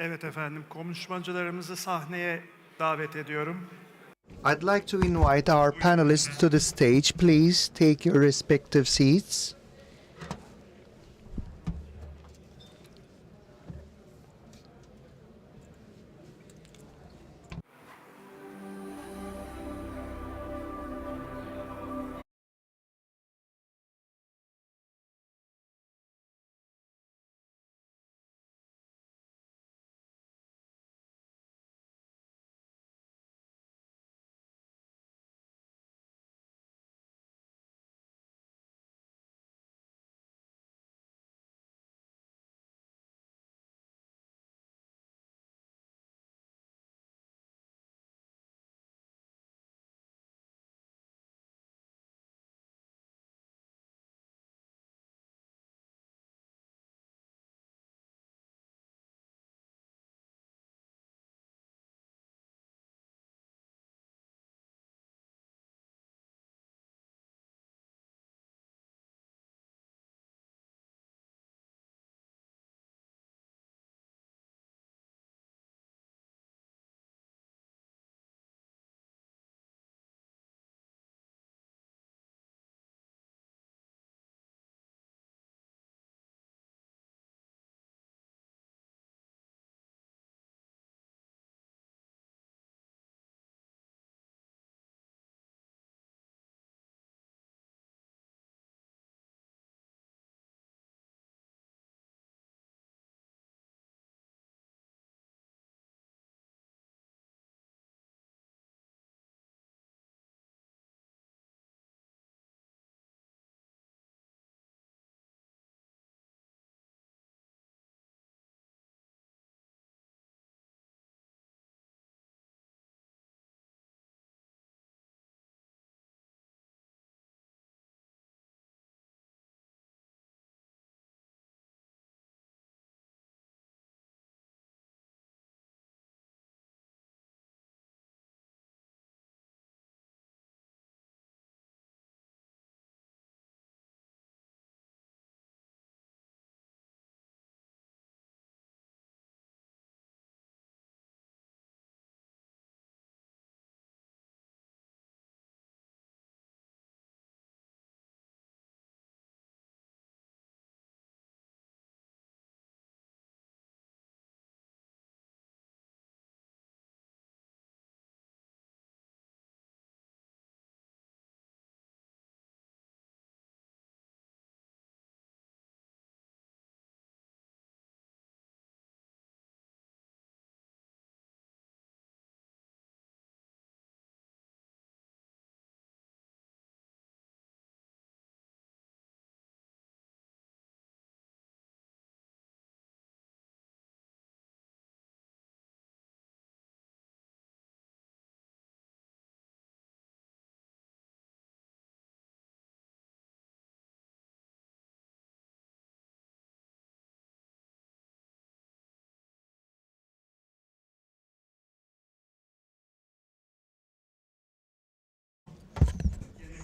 Evet efendim, konuşmacılarımızı sahneye davet ediyorum. I'd like to invite our panelists to the stage. Please take your respective seats.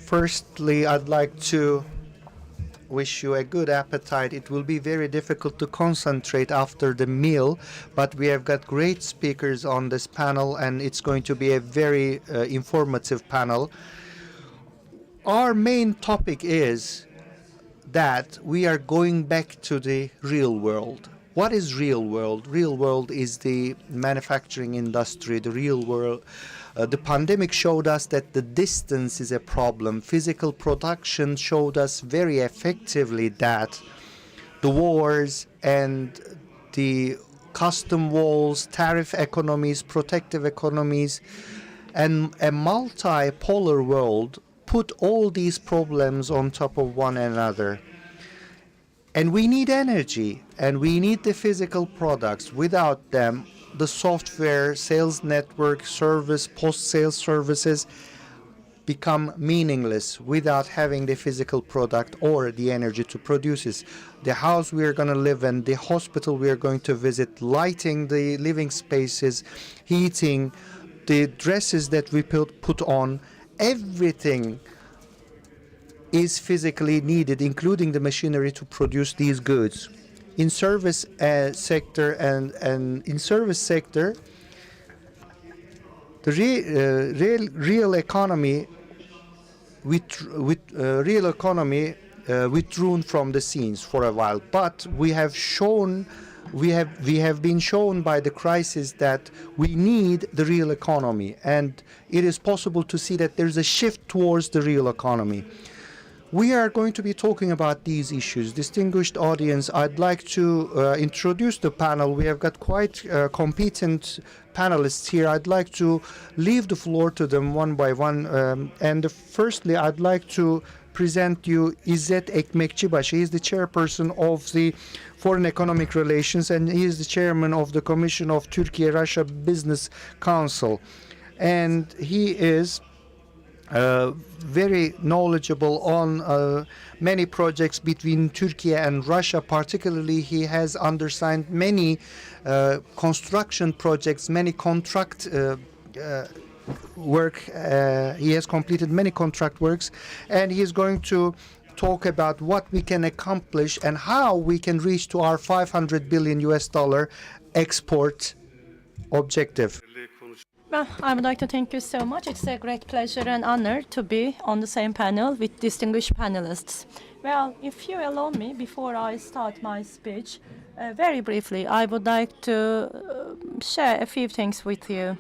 Firstly, I'd like to wish you a good appetite. It will be very difficult to concentrate after the meal, but we have got great speakers on this panel, and it's going to be a very informative panel. Our main topic is that we are going back to the real world. What is real world? Real world is the manufacturing industry, the real world. The pandemic showed us that the distance is a problem. Physical production showed us very effectively that the wars and the custom walls, tariff economies, protective economies, and a multipolar world put all these problems on top of one another. And we need energy, and we need the physical products. Without them, the software, sales network, service, post-sales services become meaningless without having the physical product or the energy to produce it. The house we are going to live in, the hospital we are going to visit, lighting the living spaces, heating, the dresses that we put on, everything is physically needed, including the machinery to produce these goods. in service sector and in service sector, the real economy withdrawn from the scenes for a while. But we have been shown by the crisis that we need the real economy, and it is possible to see that there's a shift towards the real economy. We are going to be talking about these issues. Distinguished audience, I'd like to introduce the panel. We have got quite competent panelists here. I'd like to leave the floor to them one by one. Firstly, I'd like to present you İzzet Ekmekçibaşı. He is the chairperson of the Foreign Economic Relations, and he is the chairman of the Commission of Türkiye-Russia Business Council. And he is very knowledgeable on many projects between Turkey and Russia. Particularly, he has undersigned many construction projects, many contract work. He has completed many contract works, and he is going to talk about what we can accomplish and how we can reach to our $500 billion export objective. Well, I would like to thank you so much. It's a great pleasure and honor to be on the same panel with distinguished panelists. Well, if you allow me, before I start my speech, very briefly, I would like to share a few things with you.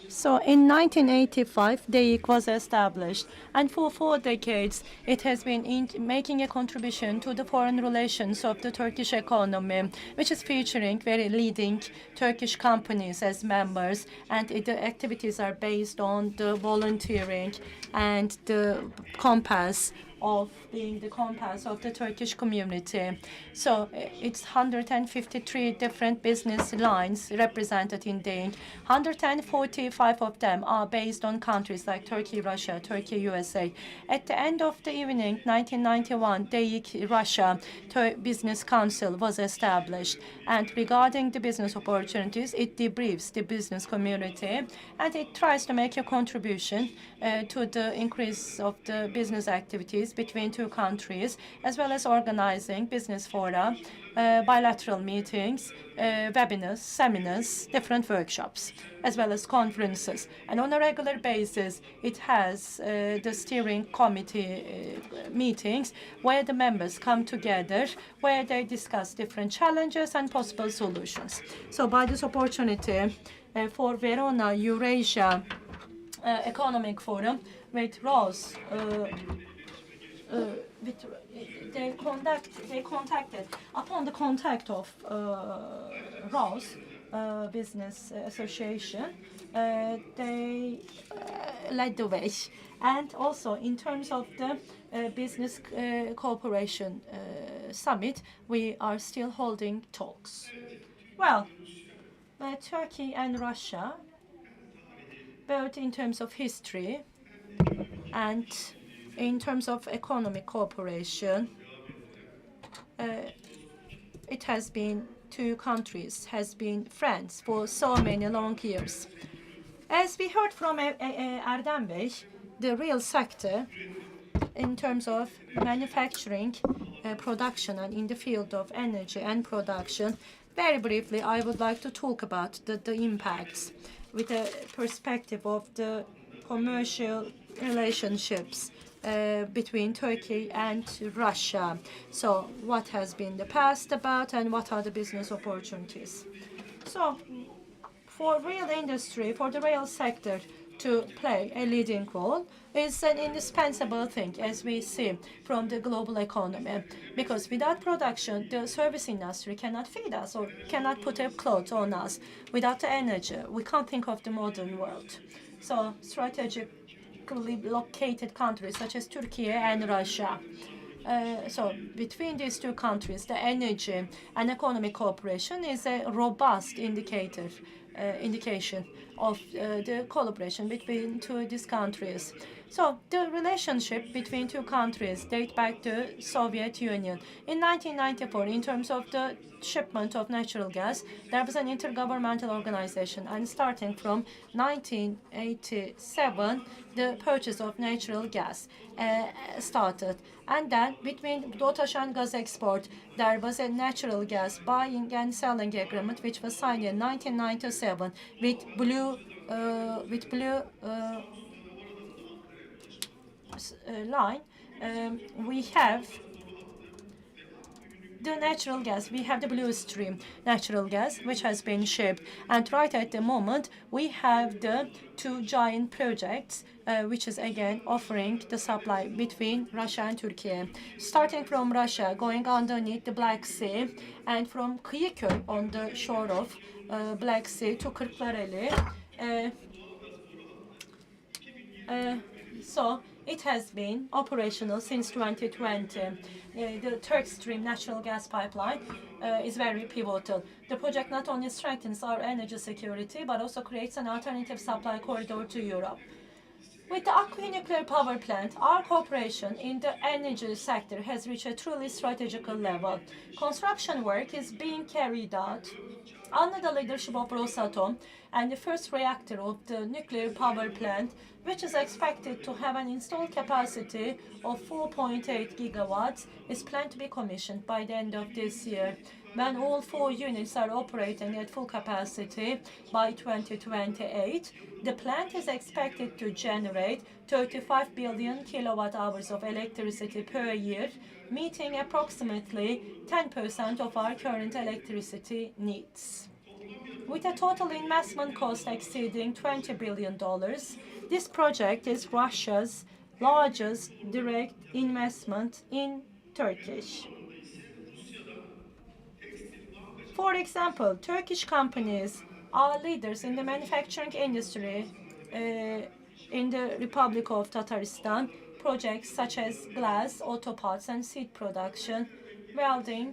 So in 1985, DEIC was established, and for 4 decades, it has been making a contribution to the foreign relations of the Turkish economy, which is featuring very leading Turkish companies as members, and the activities are based on the volunteering and the compass of being the compass of the Turkish community. So it's 153 different business lines represented in DEIC. 145 of them are based on countries like Turkey, Russia, Turkey, USA. At the end of the evening, 1991, DEIC Russia Business Council was established. And regarding the business opportunities, it debriefs the business community, and it tries to make a contribution to the increase of the business activities between 2 countries, as well as organizing business fora, bilateral meetings, webinars, seminars, different workshops, as well as conferences. And on a regular basis, it has the steering committee meetings where the members come together, where they discuss different challenges and possible solutions. So by this opportunity, for Verona Eurasia Economic Forum with Rose, they contacted upon the contact of Rose Business Association. They led the way, and also in terms of the business cooperation summit, we are still holding talks. Well, Turkey and Russia, both in terms of history and in terms of economic cooperation, it has been 2 countries, has been friends for so many long years. As we heard from Erdem Bey, the real sector in terms of manufacturing, production, and in the field of energy and production, very briefly, I would like to talk about the impacts with a perspective of the commercial relationships between Turkey and Russia. So what has been the past about, and what are the business opportunities? So for real industry, for the real sector to play a leading role is an indispensable thing, as we see from the global economy. Because without production, the service industry cannot feed us or cannot put a clothes on us. Without the energy, we can't think of the modern world. So strategically located countries such as Turkey and Russia. So between these 2 countries, the energy and economic cooperation is a robust indication of the collaboration between these countries. So the relationship between two countries date back to Soviet Union. In 1994, in terms of the shipment of natural gas, there was an intergovernmental organization, and starting from 1987, the purchase of natural gas started. And then between Dotash and Gaz Export, there was a natural gas buying and selling agreement which was signed in 1997 with Blue line. We have the natural gas, we have the Blue Stream natural gas, which has been shipped. And right at the moment, we have the two giant projects, which is again offering the supply between Russia and Turkey. Starting from Russia, going underneath the Black Sea, and from Kıyıköy on the shore of Black Sea to Kırklareli. So it has been operational since 2020. The Turk Stream natural gas pipeline is very pivotal. The project not only strengthens our energy security, but also creates an alternative supply corridor to Europe. With the Akkuyu nuclear power plant, our cooperation in the energy sector has reached a truly strategical level. Construction work is being carried out under the leadership of Rosatom, and the first reactor of the nuclear power plant, which is expected to have an installed capacity of 4.8 gigawatts, is planned to be commissioned by the end of this year. When all 4 units are operating at full capacity by 2028, the plant is expected to generate 35 billion kilowatt hours of electricity per year, meeting approximately 10% of our current electricity needs. With a total investment cost exceeding $20 billion, this project is Russia's largest direct investment in Turkish. For example, Turkish companies are leaders in the manufacturing industry in the Republic of Tatarstan. Projects such as glass, auto parts, and seat production, welding,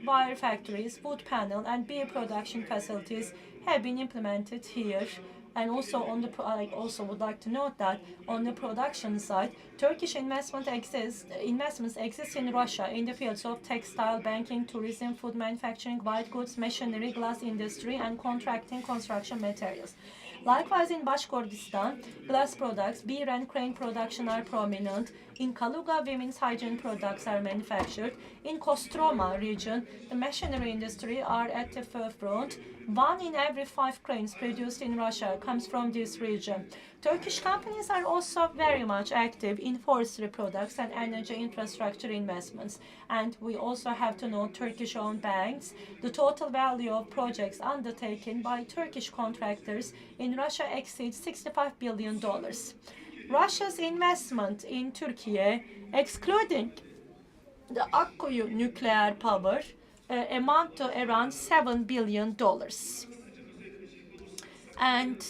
wire factories, wood panel, and beer production facilities have been implemented here. And also on the I also would like to note that on the production side, Turkish investments exist in Russia in the fields of textile, banking, tourism, food manufacturing, white goods, machinery, glass industry, and contracting construction materials. Likewise, in Bashkortostan, glass products, beer and crane production are prominent. In Kaluga, women's hygiene products are manufactured. In Kostroma region, the machinery industry are at the forefront. 1 in every 5 cranes produced in Russia comes from this region. Turkish companies are also very much active in forestry products and energy infrastructure investments. And we also have to note Turkish-owned banks. The total value of projects undertaken by Turkish contractors in Russia exceeds $65 billion. Russia's investment in Turkey, excluding the Akkuyu nuclear power, amount to around $7 billion. And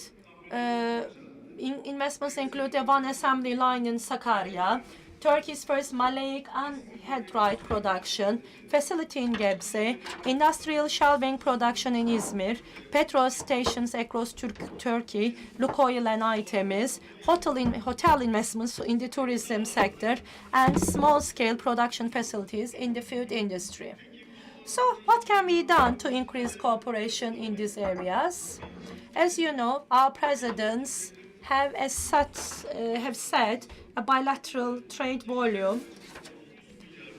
investments include a one assembly line in Sakarya, Turkey's first maleic anhydride production facility in Gebze, industrial shelving production in Izmir, petrol stations across Turkey, Lukoil and Aytemiz, hotel investments in the tourism sector, and small-scale production facilities in the food industry. So, what can be done to increase cooperation in these areas? As you know, our presidents have set a bilateral trade volume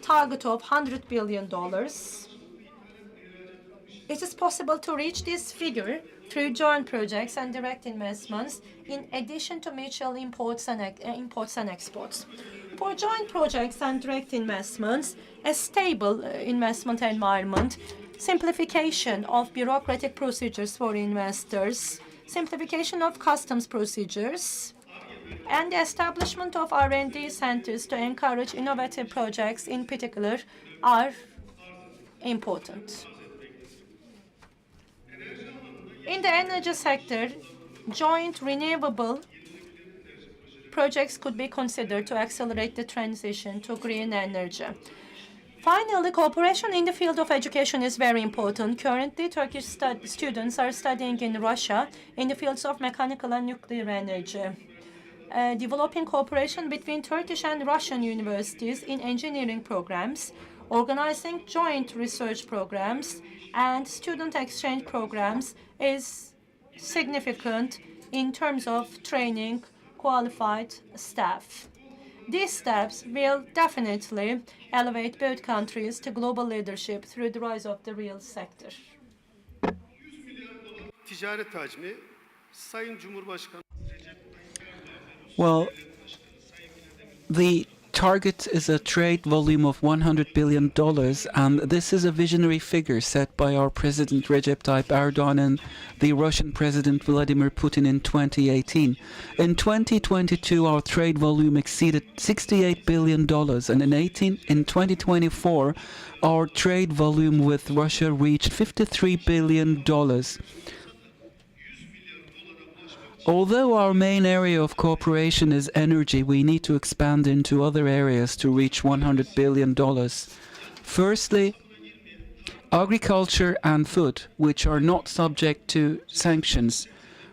target of $100 billion. It is possible to reach this figure through joint projects and direct investments, in addition to mutual imports and exports. For joint projects and direct investments, a stable investment environment, simplification of bureaucratic procedures for investors, simplification of customs procedures, and the establishment of R&D centers to encourage innovative projects in particular are important. In the energy sector, joint renewable projects could be considered to accelerate the transition to green energy. Finally, cooperation in the field of education is very important. Currently, Turkish students are studying in Russia in the fields of mechanical and nuclear energy. developing cooperation between Turkish and Russian universities in engineering programs, organizing joint research programs, and student exchange programs is significant in terms of training qualified staff. These steps will definitely elevate both countries to global leadership through the rise of the real sector. Ticaret hacmi Sayın Cumhurbaşkanı Well, the target is a trade volume of $100 billion, and this is a visionary figure set by our President Recep Tayyip Erdogan and the Russian President Vladimir Putin in 2018. In 2022, our trade volume exceeded $68 billion, and in 2024, our trade volume with Russia reached $53 billion. Although our main area of cooperation is energy, we need to expand into other areas to reach $100 billion. Firstly, agriculture and food, which are not subject to sanctions.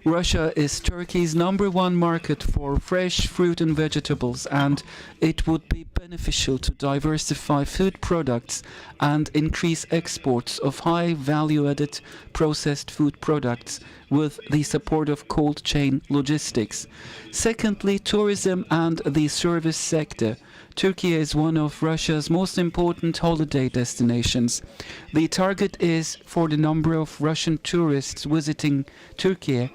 Russia is Turkey's #1 market for fresh fruit and vegetables, and it would be beneficial to diversify food products and increase exports of high value-added processed food products with the support of cold chain logistics. Secondly, tourism and the service sector. Turkey is one of Russia's most important holiday destinations. The target is for the number of Russian tourists visiting Turkey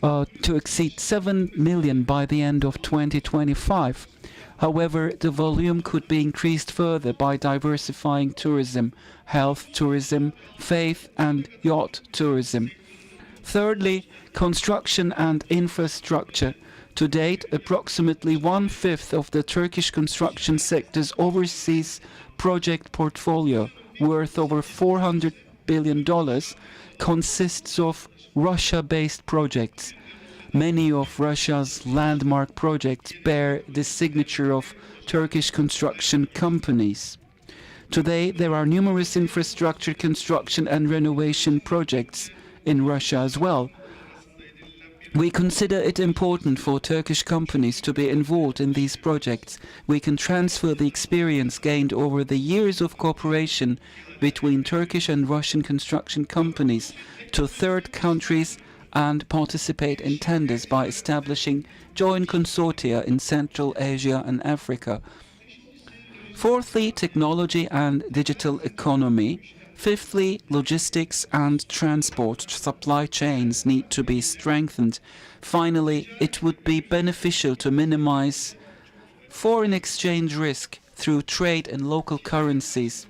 to exceed 7 million by the end of 2025. However, the volume could be increased further by diversifying tourism, health tourism, faith and yacht tourism. Thirdly, construction and infrastructure. To date, approximately 1/5 of the Turkish construction sector's overseas project portfolio, worth over $400 billion, consists of Russia-based projects. Many of Russia's landmark projects bear the signature of Turkish construction companies. Today, there are numerous infrastructure construction and renovation projects in Russia as well. We consider it important for Turkish companies to be involved in these projects. We can transfer the experience gained over the years of cooperation between Turkish and Russian construction companies to third countries and participate in tenders by establishing joint consortia in Central Asia and Africa. Fourthly, technology and digital economy. Fifthly, logistics and transport supply chains need to be strengthened. Finally, it would be beneficial to minimize foreign exchange risk through trade in local currencies.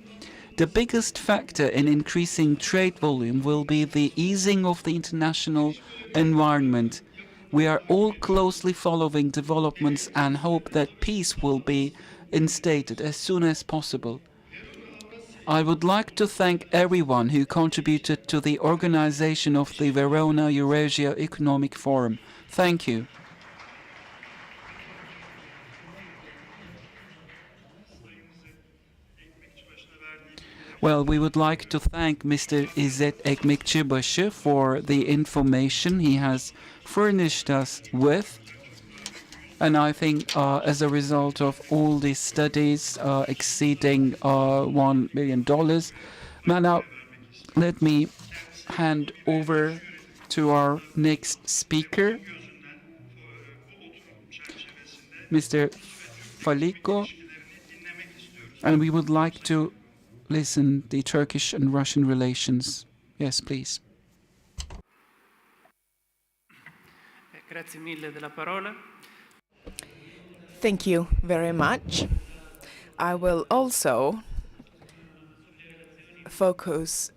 The biggest factor in increasing trade volume will be the easing of the international environment. We are all closely following developments and hope that peace will be instated as soon as possible. I would like to thank everyone who contributed to the organization of the Verona Eurasia Economic Forum. Thank you. Well, we would like to thank Mr. İzzet Ekmekçibaşı for the information he has furnished us with. And I think as a result of all these studies exceeding $1 million, now let me hand over to our next speaker, Mr. Faliko, and we would like to listen the Turkish and Russian relations. Yes, please. Grazie mille della parola. Thank you very much. I will also focus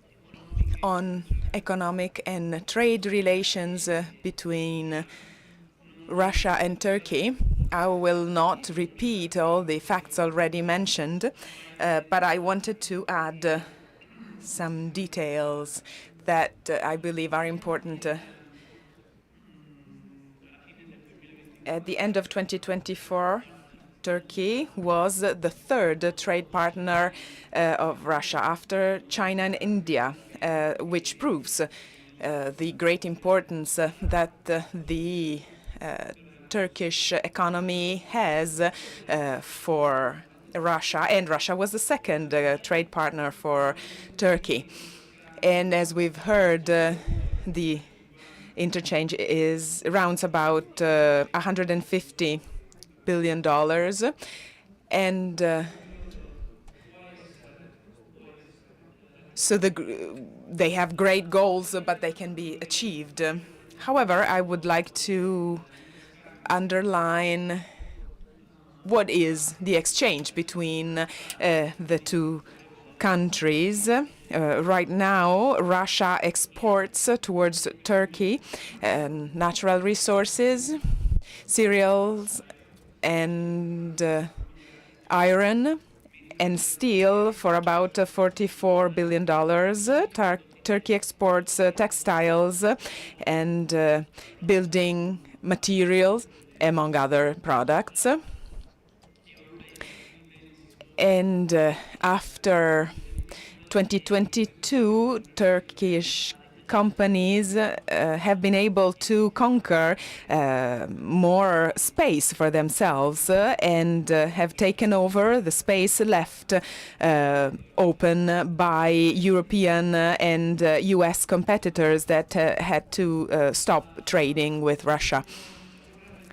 on economic and trade relations between Russia and Turkey. I will not repeat all the facts already mentioned, but I wanted to add some details that I believe are important. At the end of 2024, Turkey was the third trade partner of Russia after China and India, which proves the great importance that the Turkish economy has for Russia, and Russia was the second trade partner for Turkey. And as we've heard, the interchange is rounds about $150 billion, and so they have great goals, but they can be achieved. However, I would like to underline what is the exchange between the two countries. Right now, Russia exports towards Turkey natural resources, cereals, and iron and steel for about $44 billion. Turkey exports textiles and building materials, among other products. And after 2022, Turkish companies have been able to conquer more space for themselves and have taken over the space left open by European and US competitors that had to stop trading with Russia.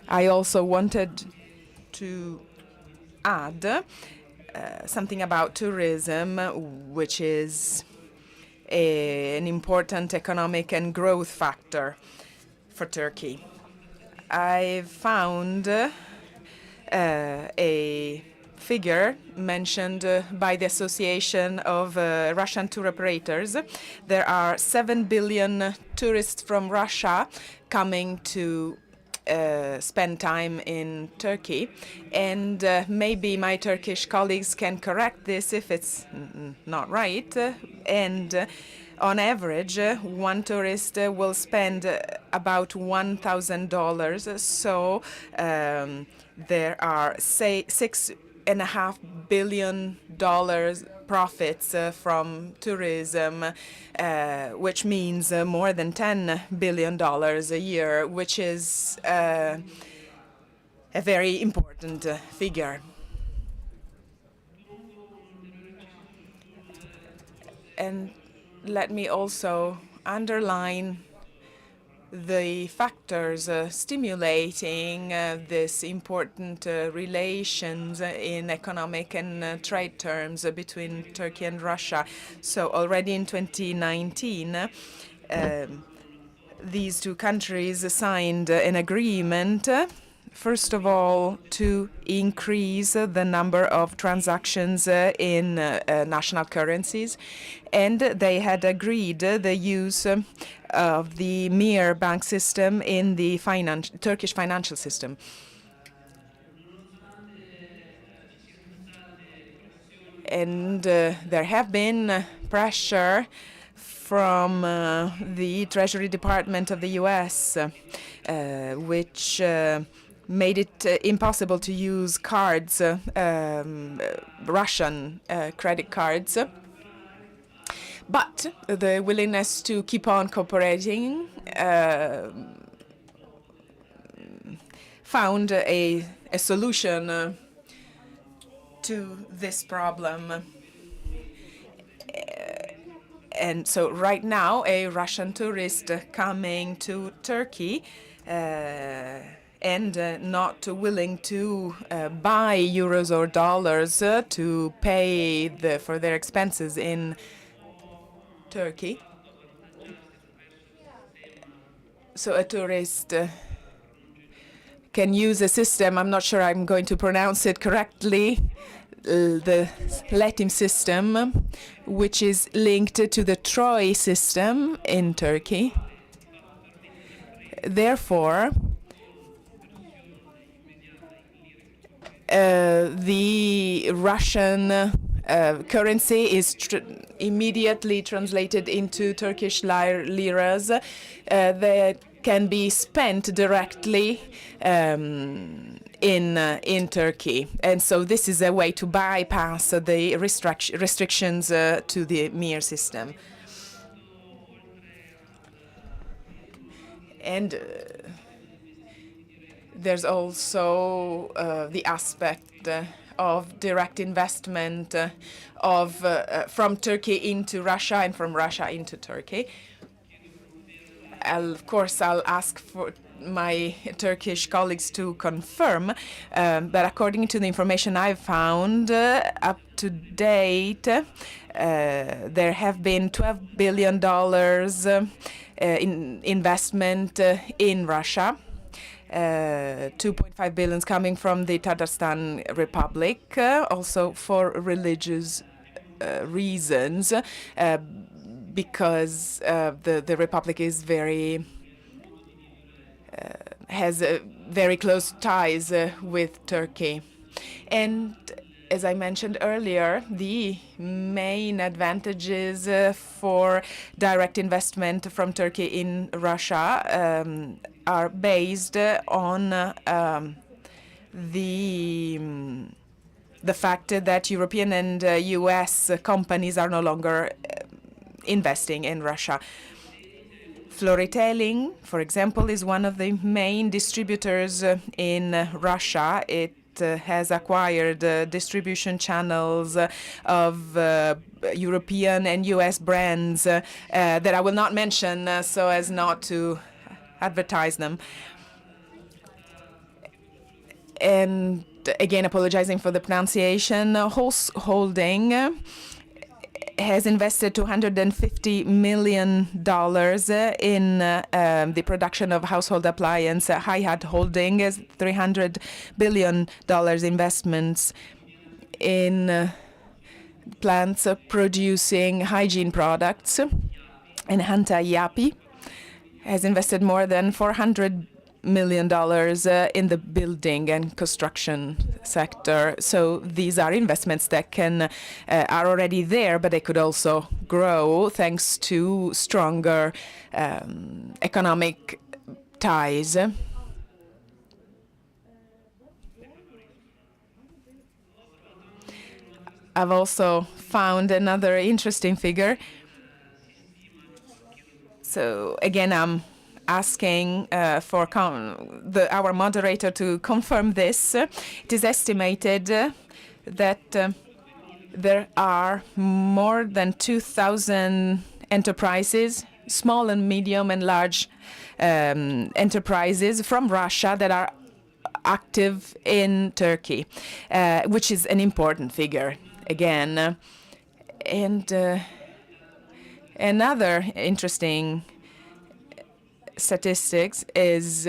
I also wanted to add something about tourism, which is an important economic and growth factor for Turkey. I found a figure mentioned by the Association of Russian Tour Operators. There are 7 billion tourists from Russia coming to spend time in Turkey, and maybe my Turkish colleagues can correct this if it's not right. And on average, one tourist will spend about $1,000. So there are, say, $6.5 billion profits from tourism, which means more than $10 billion a year, which is a very important figure. And let me also underline the factors stimulating this important relations in economic and trade terms between Turkey and Russia. So already in 2019, these two countries signed an agreement, first of all, to increase the number of transactions in national currencies, and they had agreed the use of the Mir bank system in the Turkish financial system. And there have been pressure from the Treasury Department of the US, which made it impossible to use cards, Russian credit cards. But the willingness to keep on cooperating found a solution to this problem. And so right now, a Russian tourist coming to Turkey and not willing to buy euros or dollars to pay for their expenses in Turkey. So a tourist can use a system, I'm not sure I'm going to pronounce it correctly, the Letim system, which is linked to the Troy system in Turkey. Therefore, the Russian currency is immediately translated into Turkish liras that can be spent directly in Turkey. And so this is a way to bypass the restrictions to the Mir system. And there's also the aspect of direct investment from Turkey into Russia and from Russia into Turkey. Of course, I'll ask for my Turkish colleagues to confirm, but according to the information I've found, up to date, there have been $12 billion in investment in Russia. 2.5 billion coming from the Tatarstan Republic, also for religious reasons, because the Republic is has very close ties with Turkey. And as I mentioned earlier, the main advantages for direct investment from Turkey in Russia are based on the fact that European and US companies are no longer investing in Russia. Floretailing, for example, is one of the main distributors in Russia. It has acquired distribution channels of European and US brands that I will not mention so as not to advertise them. And again, apologizing for the pronunciation, Host Holding has invested $250 million in the production of household appliance. Hi-Hat Holding is $300 billion investments in plants producing hygiene products. And Hanta Yapi has invested more than $400 million in the building and construction sector. So these are investments that are already there, but they could also grow thanks to stronger economic ties. I've also found another interesting figure. So again, I'm asking for our moderator to confirm this. It is estimated that there are more than 2,000 enterprises, small and medium and large enterprises from Russia that are active in Turkey, which is an important figure again. And another interesting statistics is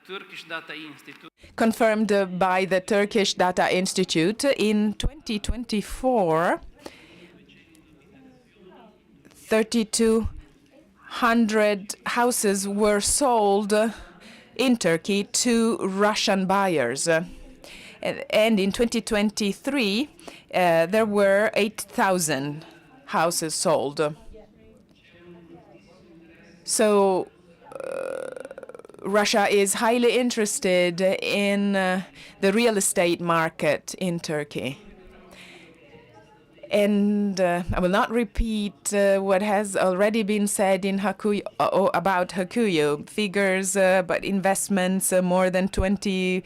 Turkish Data Institute confirmed by the Turkish Data Institute. In 2024, 3,200 houses were sold in Turkey to Russian buyers. And in 2023, there were 8,000 houses sold. So Russia is highly interested in the real estate market in Turkey. And I will not repeat what has already been said in about Hakuyu figures, but investments, more than $20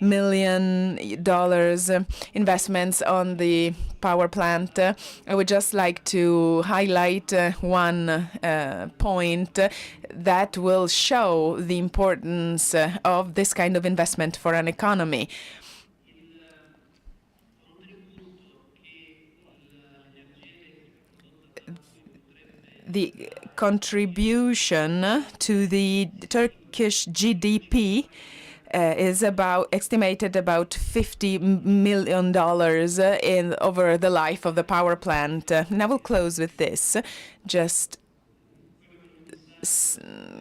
million investments on the power plant. I would just like to highlight one point that will show the importance of this kind of investment for an economy. The contribution to the Turkish GDP is estimated about $50 million over the life of the power plant. And I will close with this, just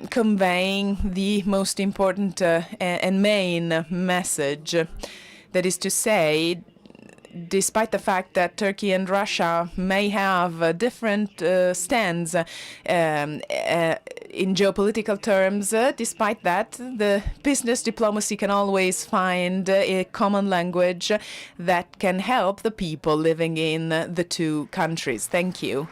conveying the most important and main message. That is to say, despite the fact that Turkey and Russia may have different stands, in geopolitical terms, despite that, the business diplomacy can always find a common language that can help the people living in the two countries. Thank you.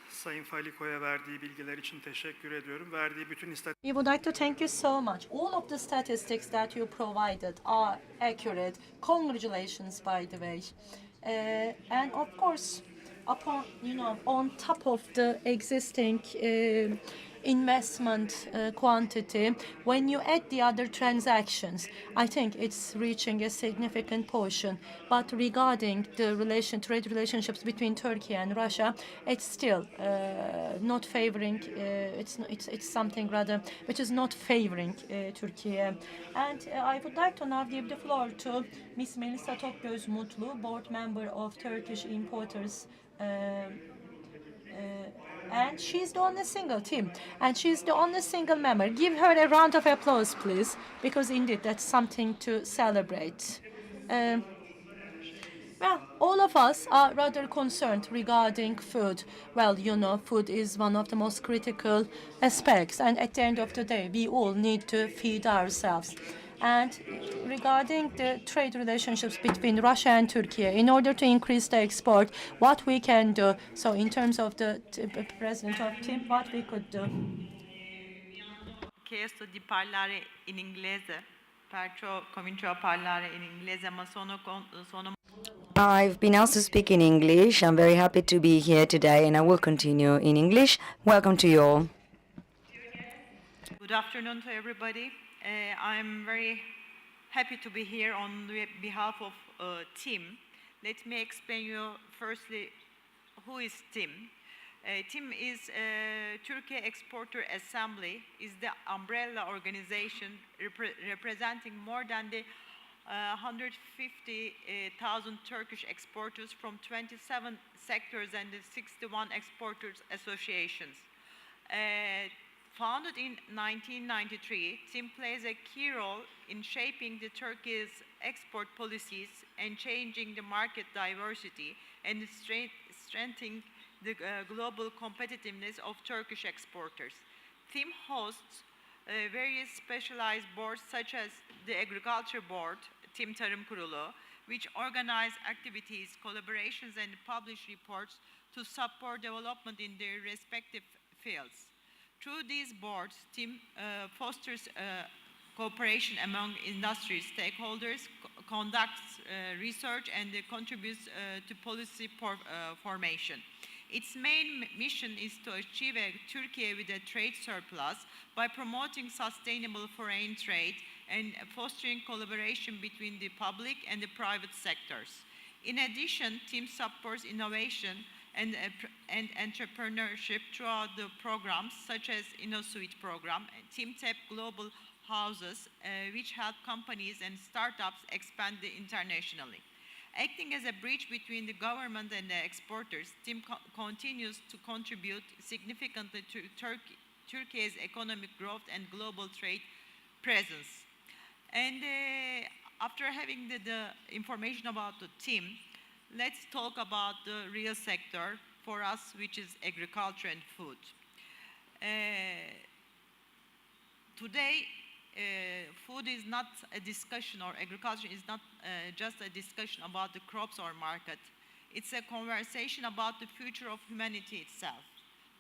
Sayın Faliko'ya verdiği bilgiler için teşekkür ediyorum. Verdiği bütün We would like to thank you so much. All of the statistics that you provided are accurate. Congratulations, by the way. And of course, upon on top of the existing investment quantity, when you add the other transactions, I think it's reaching a significant portion. But regarding the trade relationships between Turkey and Russia, it's still not favoring. It's something rather which is not favoring Turkey. And I would like to now give the floor to Ms. Melisa Tokgöz Mutlu, board member of Turkish Importers. And she's the only single team, and she's the only single member. Give her a round of applause, please, because indeed that's something to celebrate. Well, all of us are rather concerned regarding food. Well, food is one of the most critical aspects, and at the end of the day, we all need to feed ourselves. And regarding the trade relationships between Russia and Turkey, in order to increase the export, what we can do? So, in terms of the president of team, what we could do? Chiesto di parlare in inglese, perciò comincio a parlare in inglese, ma sono I've been asked to speak in English. I'm very happy to be here today, and I will continue in English. Welcome to you all. Good afternoon to everybody. I'm very happy to be here on behalf of TİM. Let me explain you firstly who is TİM. TİM is Turkey Exporter Assembly, is the umbrella organization representing more than the 150,000 Turkish exporters from 27 sectors and the 61 exporters associations. Founded in 1993, TİM plays a key role in shaping the Turkey's export policies and changing the market diversity and strengthening the global competitiveness of Turkish exporters. TİM hosts various specialized boards such as the Agriculture Board, TİM Tarım Kurulu, which organize activities, collaborations, and publish reports to support development in their respective fields. Through these boards, TİM fosters cooperation among industry stakeholders, conducts research, and contributes to policy formation. Its main mission is to achieve a Turkey with a trade surplus by promoting sustainable foreign trade and fostering collaboration between the public and the private sectors. In addition, TİM supports innovation and entrepreneurship throughout the programs such as InnoSuite program, TİM TAP Global Houses, which help companies and startups expand internationally. Acting as a bridge between the government and the exporters, TİM continues to contribute significantly to Turkey's economic growth and global trade presence. And after having the information about the TİM, let's talk about the real sector for us, which is agriculture and food. Today, food is not a discussion, or agriculture is not just a discussion about the crops or market. It's a conversation about the future of humanity itself.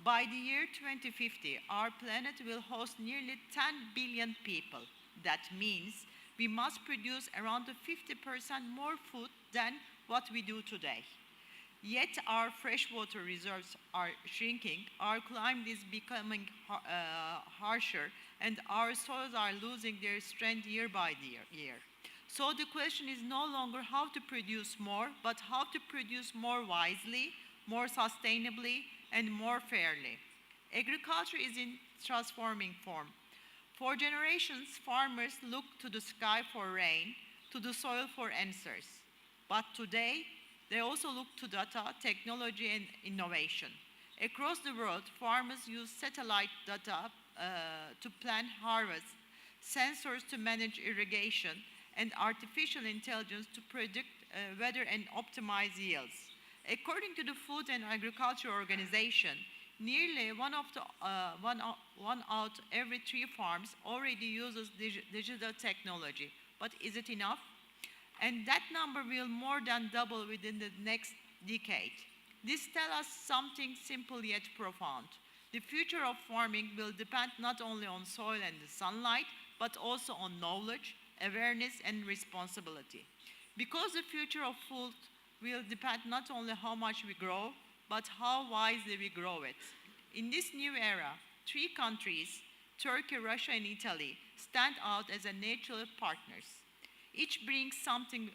By the year 2050, our planet will host nearly 10 billion people. That means we must produce around 50% more food than what we do today. Yet our freshwater reserves are shrinking, our climate is becoming harsher, and our soils are losing their strength year by year. So the question is no longer how to produce more, but how to produce more wisely, more sustainably, and more fairly. Agriculture is in transforming form. For generations, farmers looked to the sky for rain, to the soil for answers. But today, they also look to data, technology, and innovation. Across the world, farmers use satellite data to plan harvest, sensors to manage irrigation, and artificial intelligence to predict weather and optimize yields. According to the Food and Agriculture Organization, nearly one out every 3 farms already uses digital technology. But is it enough? And that number will more than double within the next decade. This tells us something simple yet profound. The future of farming will depend not only on soil and the sunlight, but also on knowledge, awareness, and responsibility. Because the future of food will depend not only how much we grow, but how wisely we grow it. In this new era, 3 countries, Turkey, Russia, and Italy, stand out as a natural partners. Each brings something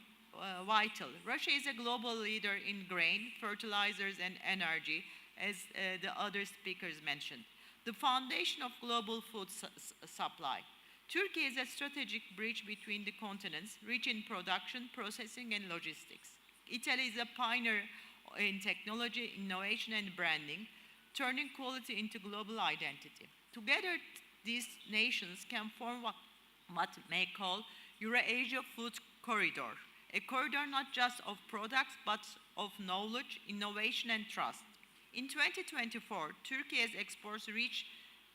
vital. Russia is a global leader in grain, fertilizers, and energy, as the other speakers mentioned. The foundation of global food supply. Turkey is a strategic bridge between the continents, rich in production, processing, and logistics. Italy is a pioneer in technology, innovation, and branding, turning quality into global identity. Together, these nations can form what may call Eurasia Food Corridor, a corridor not just of products, but of knowledge, innovation, and trust. In 2024, Turkey's exports reached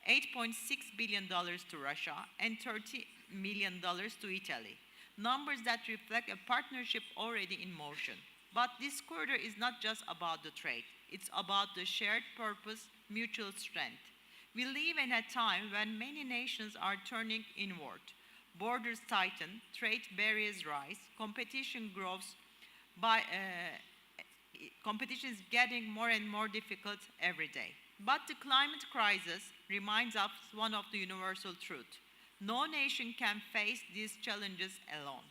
$8.6 billion to Russia and $30 million to Italy, numbers that reflect a partnership already in motion. But this corridor is not just about the trade, it's about the shared purpose, mutual strength. We live in a time when many nations are turning inward. Borders tighten, trade barriers rise, competition grows competition is getting more and more difficult every day. But the climate crisis reminds us one of the universal truths. No nation can face these challenges alone.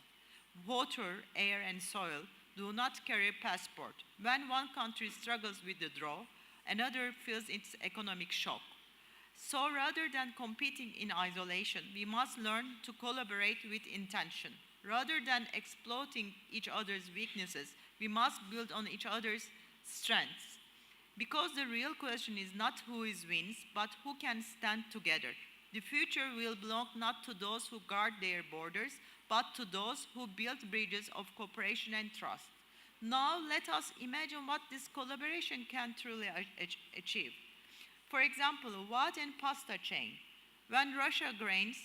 Water, air, and soil do not carry a passport. When one country struggles with the drought, another feels its economic shock. So rather than competing in isolation, we must learn to collaborate with intention. Rather than exploiting each other's weaknesses, we must build on each other's strengths. Because the real question is not who wins, but who can stand together. The future will belong not to those who guard their borders, but to those who build bridges of cooperation and trust. Now let us imagine what this collaboration can truly achieve. For example, what and pasta chain. When Russia's grains,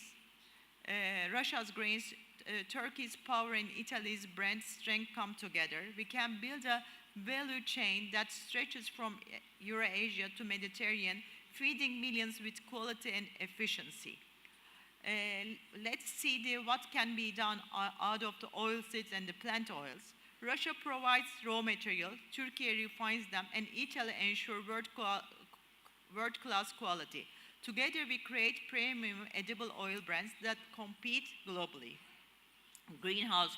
Turkey's power, and Italy's brand strength come together, we can build a value chain that stretches from Eurasia to Mediterranean, feeding millions with quality and efficiency. Let's see what can be done out of the oilseeds and the plant oils. Russia provides raw material, Turkey refines them, and Italy ensures world-class quality. Together we create premium edible oil brands that compete globally. Greenhouse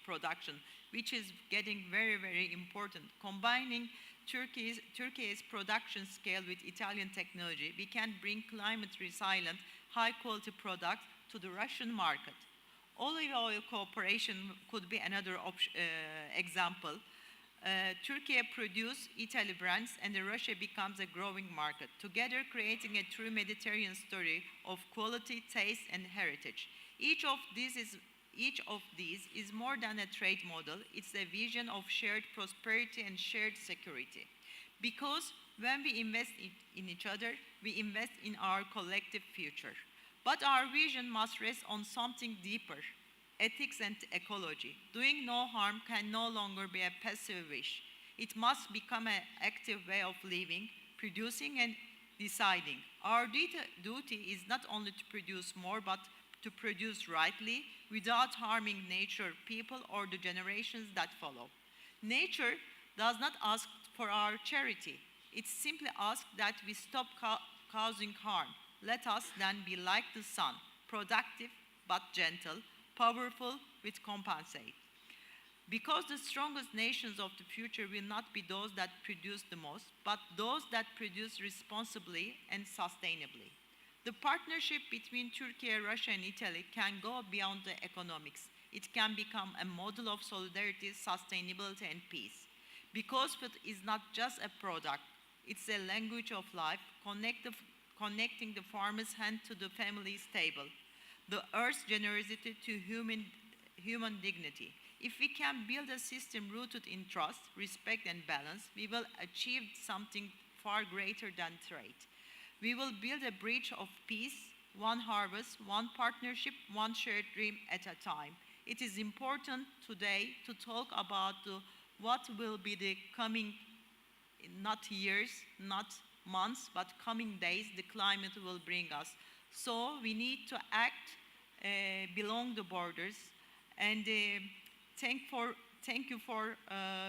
production, which is getting very, very important. Combining Turkey's production scale with Italian technology, we can bring climate-resilient, high-quality products to the Russian market. Olive oil cooperation could be another example. Turkey produces Italy brands, and Russia becomes a growing market, together creating a true Mediterranean story of quality, taste, and heritage. Each of these is more than a trade model. It's a vision of shared prosperity and shared security. Because when we invest in each other, we invest in our collective future. But our vision must rest on something deeper: ethics and ecology. Doing no harm can no longer be a passive wish. It must become an active way of living, producing, and deciding. Our duty is not only to produce more, but to produce rightly, without harming nature, people, or the generations that follow. Nature does not ask for our charity. It simply asks that we stop causing harm. Let us then be like the sun, productive but gentle, powerful with compensate. Because the strongest nations of the future will not be those that produce the most, but those that produce responsibly and sustainably. The partnership between Turkey, Russia, and Italy can go beyond the economics. It can become a model of solidarity, sustainability, and peace. Because food is not just a product, it's a language of life, connecting the farmer's hand to the family's table, the earth's generosity to human dignity. If we can build a system rooted in trust, respect, and balance, we will achieve something far greater than trade. We will build a bridge of peace, one harvest, one partnership, one shared dream at a time. It is important today to talk about what will be the coming, not years, not months, but coming days, the climate will bring us. So we need to act beyond the borders. And thank you for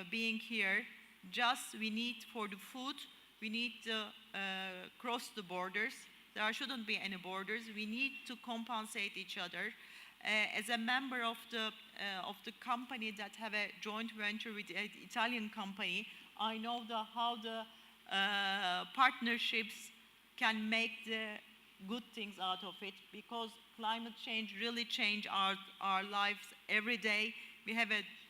being here. Just we need for the food, we need to cross the borders. There shouldn't be any borders. We need to compensate each other. As a member of the company that have a joint venture with an Italian company, I know how the partnerships can make the good things out of it, because climate change really change our lives every day. We have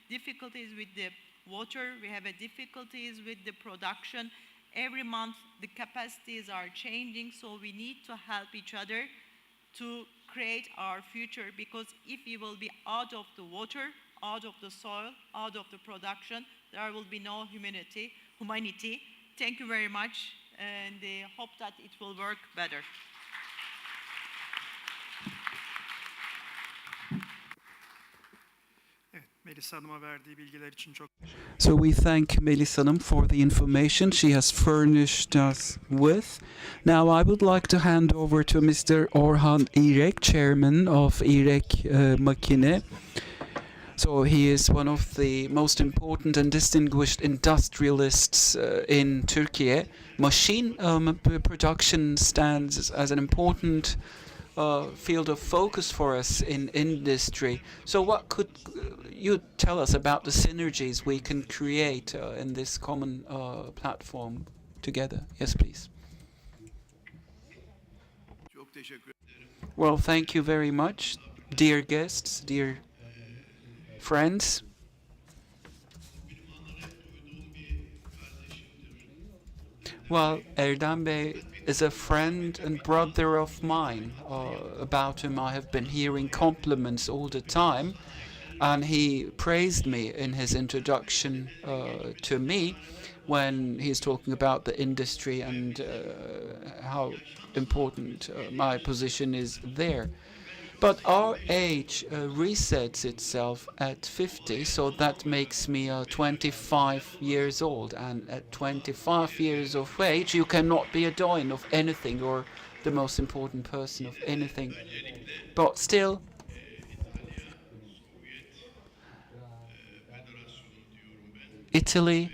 difficulties with the water, we have difficulties with the production. Every month the capacities are changing, so we need to help each other to create our future, because if we will be out of the water, out of the soil, out of the production, there will be no humanity. Thank you very much, and hope that it will work better. Evet, Melisa Hanım'a verdiği bilgiler için çok So we thank Melis Hanım for the information she has furnished us with. Now I would like to hand over to Mr. Orhan İrek, chairman of İrek Makine. So he is one of the most important and distinguished industrialists in Turkey. Machine production stands as an important field of focus for us in industry. So what could you tell us about the synergies we can create in this common platform together? Yes, please. Well, thank you very much, dear guests, dear friends. Well, Erdem Bey is a friend and brother of mine. About him I have been hearing compliments all the time, and he praised me in his introduction to me when he's talking about the industry and how important my position is there. But our age resets itself at 50, so that makes me 25 years old. And at 25 years of age, you cannot be a doyen of anything or the most important person of anything. But still, Italy,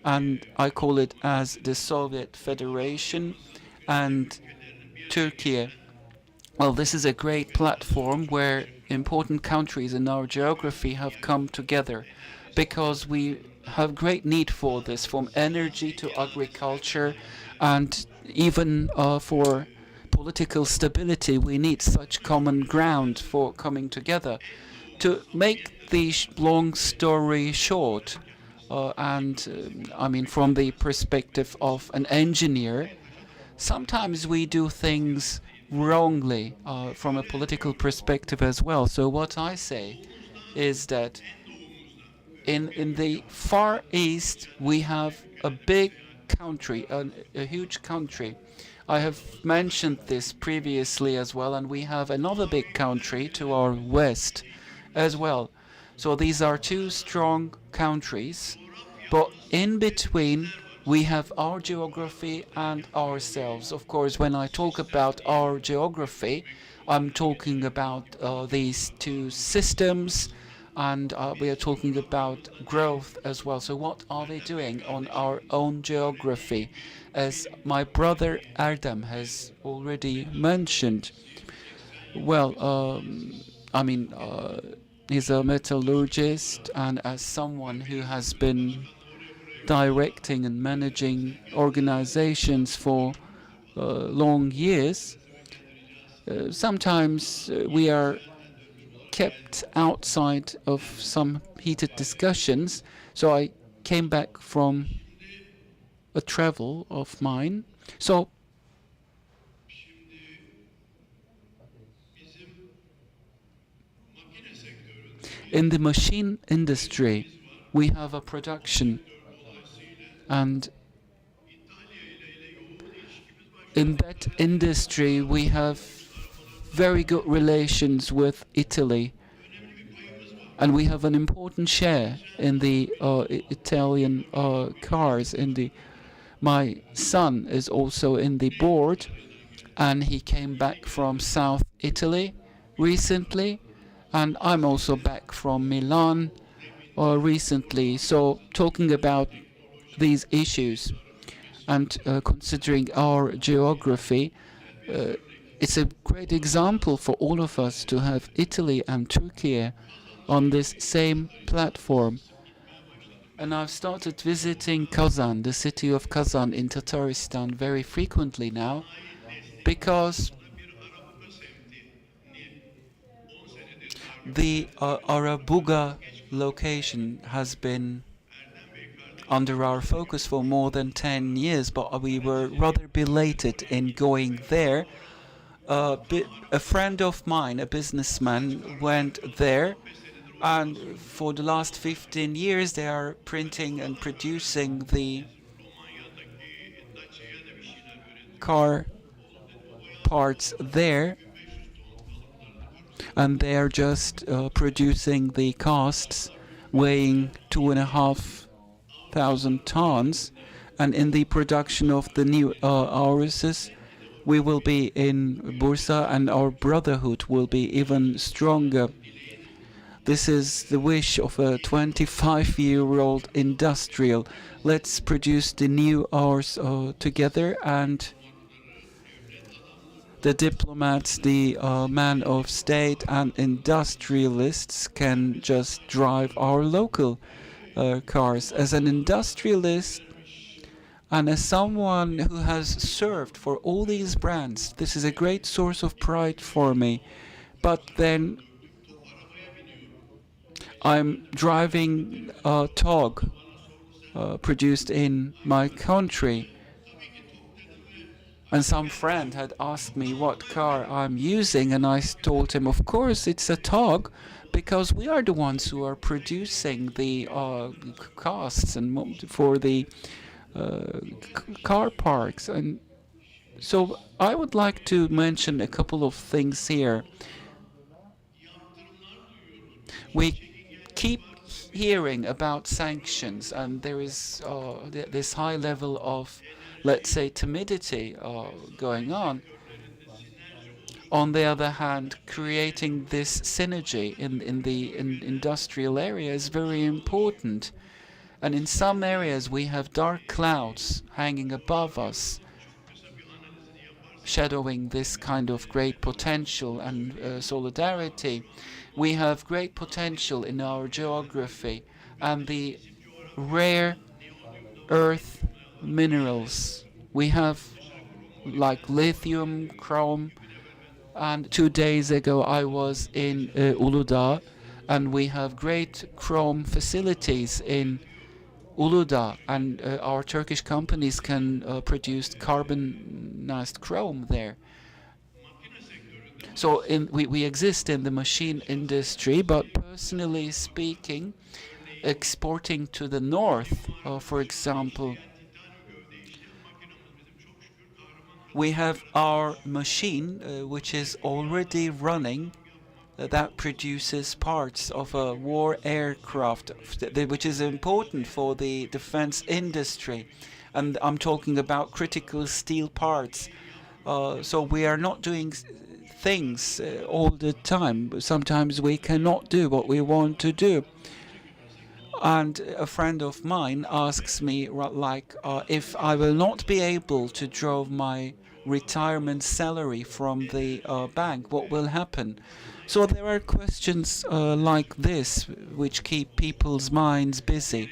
and I call it as the Soviet Federation, and Turkey. Well, this is a great platform where important countries in our geography have come together, because we have great need for this, from energy to agriculture, and even for political stability. We need such common ground for coming together. To make the long story short, I mean from the perspective of an engineer, sometimes we do things wrongly from a political perspective as well. So what I say is that in the Far East we have a big country, a huge country. I have mentioned this previously as well, and we have another big country to our west as well. So these are two strong countries, but in between we have our geography and ourselves. Of course, when I talk about our geography, I'm talking about these two systems, and we are talking about growth as well. So what are they doing on our own geography? As my brother Erdem has already mentioned, well, I mean, he's a metallurgist, and as someone who has been directing and managing organizations for long years, sometimes we are kept outside of some heated discussions. So I came back from a travel of mine. So In the machine industry, we have a production, and in that industry we have very good relations with Italy, and we have an important share in the Italian cars. My son is also in the board, and he came back from South Italy recently, and I'm also back from Milan recently. So talking about these issues and considering our geography, it's a great example for all of us to have Italy and Turkey on this same platform. And I've started visiting Kazan, the city of Kazan in Tatarstan, very frequently now, because the Arabuga location has been under our focus for more than 10 years, but we were rather belated in going there. A friend of mine, a businessman, went there, and for the last 15 years they are printing and producing the car parts there, and they are just producing the casts weighing 2,500 tons, and in the production of the new Auruses we will be in Bursa, and our brotherhood will be even stronger. This is the wish of a 25-year-old industrial. Let's produce the new Aurus together, and the diplomats, the man of state and industrialists can just drive our local cars. As an industrialist and as someone who has served for all these brands, this is a great source of pride for me. But then I'm driving a TOG produced in my country, and some friend had asked me what car I'm using, and I told him, of course it's a TOG, because we are the ones who are producing the casts and for the car parks. And so I would like to mention a couple of things here. We keep hearing about sanctions, and there is this high level of, let's say, timidity going on. On the other hand, creating this synergy in the industrial area is very important. And in some areas we have dark clouds hanging above us, shadowing this kind of great potential and solidarity. We have great potential in our geography, and the rare earth minerals we have, like lithium, chrome. And 2 days ago I was in Uludağ, and we have great chrome facilities in Uludağ, and our Turkish companies can produce carbonized chrome there. So we exist in the machine industry, but personally speaking, exporting to the north, for example, we have our machine which is already running, that produces parts of a war aircraft, which is important for the defense industry. And I'm talking about critical steel parts. So we are not doing things all the time. Sometimes we cannot do what we want to do. And a friend of mine asks me, like, if I will not be able to draw my retirement salary from the bank, what will happen? So there are questions like this which keep people's minds busy,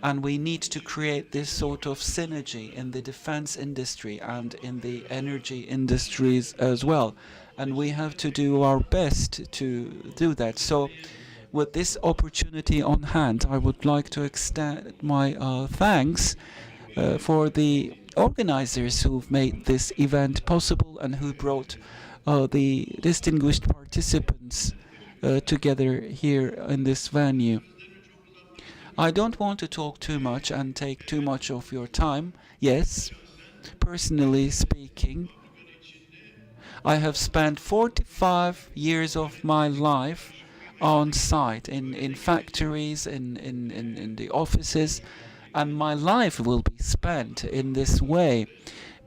and we need to create this sort of synergy in the defense industry and in the energy industries as well, and we have to do our best to do that. So with this opportunity on hand, I would like to extend my thanks for the organizers who've made this event possible and who brought the distinguished participants together here in this venue. I don't want to talk too much and take too much of your time. Yes, personally speaking, I have spent 45 years of my life on site, in factories, in the offices, and my life will be spent in this way.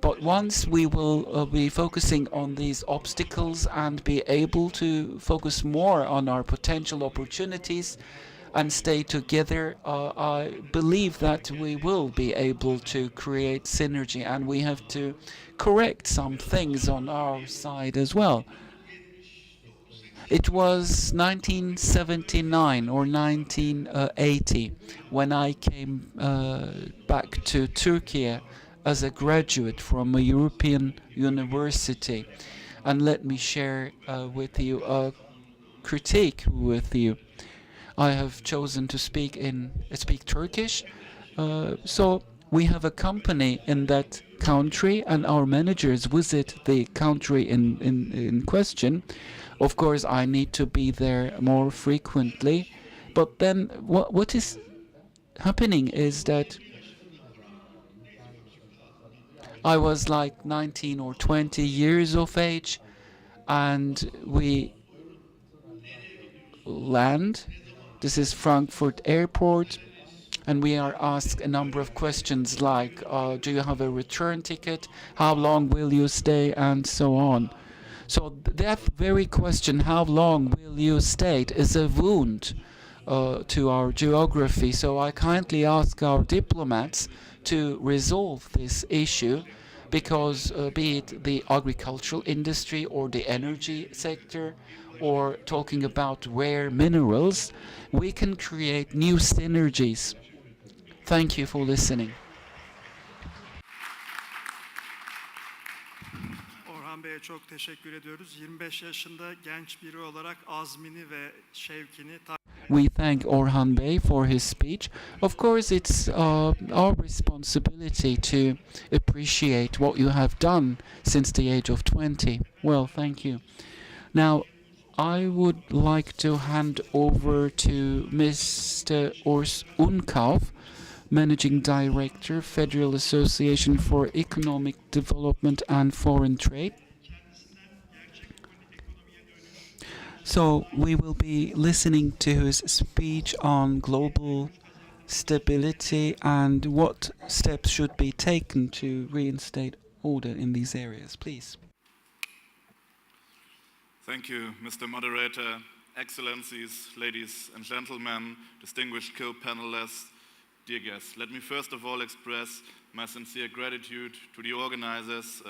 But once we will be focusing on these obstacles and be able to focus more on our potential opportunities and stay together, I believe that we will be able to create synergy, and we have to correct some things on our side as well. It was 1979 or 1980 when I came back to Turkey as a graduate from a European university. And let me share with you a critique with you. I have chosen to speak Turkish, so we have a company in that country, and our managers visit the country in question. Of course, I need to be there more frequently, but then what is happening is that I was like 19 or 20 years of age, and we land. This is Frankfurt Airport, and we are asked a number of questions like, do you have a return ticket? How long will you stay? And so on. So that very question, how long will you stay, is a wound to our geography. So I kindly ask our diplomats to resolve this issue, because be it the agricultural industry or the energy sector, or talking about rare minerals, we can create new synergies. Thank you for listening. Orhan Bey'e çok teşekkür ediyoruz. 25 yaşında genç biri olarak azmini ve şevkini We thank Orhan Bey for his speech. Of course, it's our responsibility to appreciate what you have done since the age of 20. Well, thank you. Now, I would like to hand over to Mr. Urs Unkauf, Managing Director, Federal Association for Economic Development and Foreign Trade. So we will be listening to his speech on global stability and what steps should be taken to reinstate order in these areas. Please. Thank you, Mr. Moderator, Excellencies, ladies and gentlemen, distinguished co-panelists, dear guests. Let me first of all express my sincere gratitude to the organizers,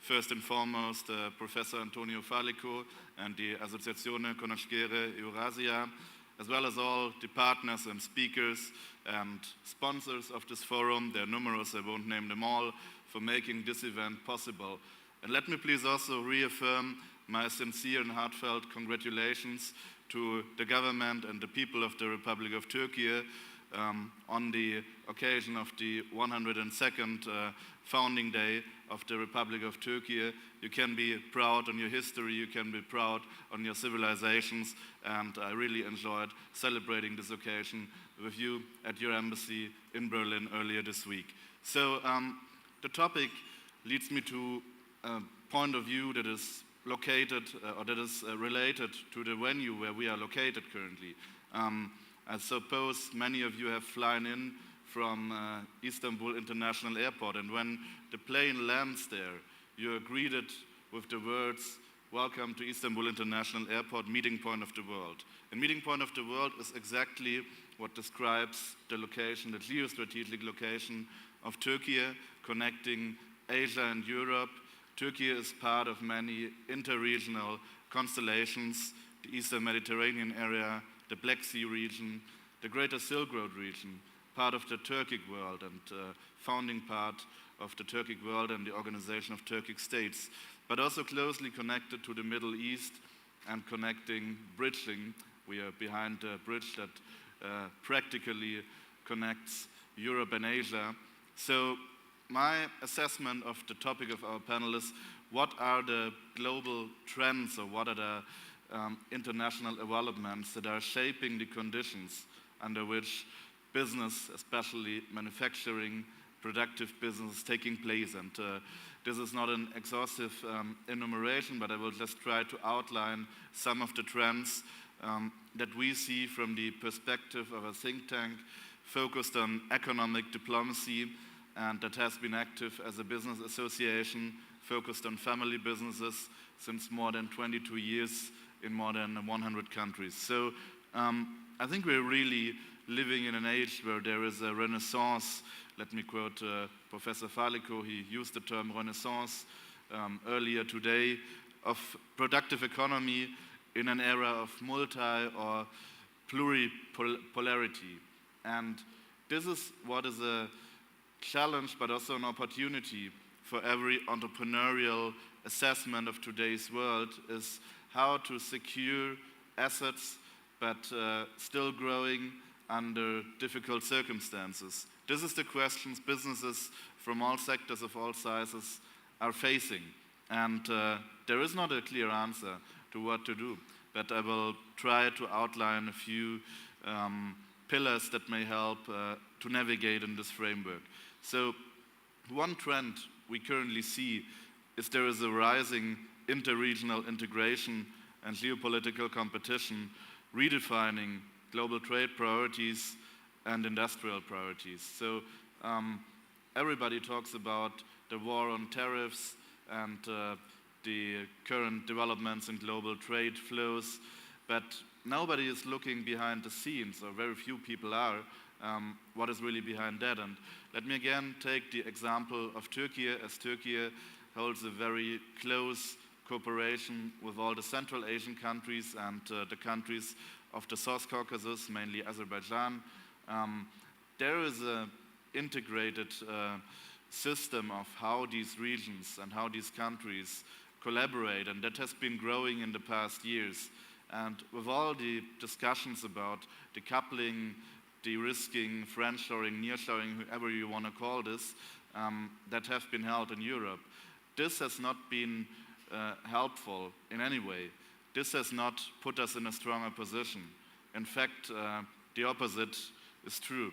first and foremost Professor Antonio Falico and the Associazione Conoscere Eurasia, as well as all the partners and speakers and sponsors of this forum. There are numerous, I won't name them all, for making this event possible. And let me please also reaffirm my sincere and heartfelt congratulations to the government and the people of the Republic of Turkey on the occasion of the 102nd founding day of the Republic of Turkey. You can be proud on your history, you can be proud on your civilizations, and I really enjoyed celebrating this occasion with you at your embassy in Berlin earlier this week. So the topic leads me to a point of view that is located or that is related to the venue where we are located currently. I suppose many of you have flown in from Istanbul International Airport, and when the plane lands there, you are greeted with the words, "Welcome to Istanbul International Airport, meeting point of the world." And meeting point of the world is exactly what describes the location, the geostrategic location of Turkey, connecting Asia and Europe. Turkey is part of many interregional constellations, the Eastern Mediterranean area, the Black Sea region, the Greater Silk Road region, part of the Turkic world and founding part of the Turkic world and the Organization of Turkic States, but also closely connected to the Middle East and bridging. We are behind a bridge that practically connects Europe and Asia. So my assessment of the topic of our panelists, what are the global trends or what are the international developments that are shaping the conditions under which business, especially manufacturing, productive business is taking place. And this is not an exhaustive enumeration, but I will just try to outline some of the trends that we see from the perspective of a think tank focused on economic diplomacy and that has been active as a business association focused on family businesses since more than 22 years in more than 100 countries. So I think we're really living in an age where there is a renaissance. Let me quote Professor Falico. He used the term renaissance earlier today, of productive economy in an era of multi or pluripolarity. And this is what is a challenge but also an opportunity for every entrepreneurial assessment of today's world, is how to secure assets but still growing under difficult circumstances. This is the questions businesses from all sectors of all sizes are facing. And there is not a clear answer to what to do, but I will try to outline a few pillars that may help to navigate in this framework. So one trend we currently see is there is a rising interregional integration and geopolitical competition, redefining global trade priorities and industrial priorities. So everybody talks about the war on tariffs and the current developments in global trade flows, but nobody is looking behind the scenes, or very few people are, what is really behind that. And let me again take the example of Turkey, as Turkey holds a very close cooperation with all the Central Asian countries and the countries of the South Caucasus, mainly Azerbaijan. There is an integrated system of how these regions and how these countries collaborate, and that has been growing in the past years. And with all the discussions about decoupling, de-risking, friendshoring, nearshoring, whoever you want to call this, that have been held in Europe, this has not been helpful in any way. This has not put us in a stronger position. In fact, the opposite is true.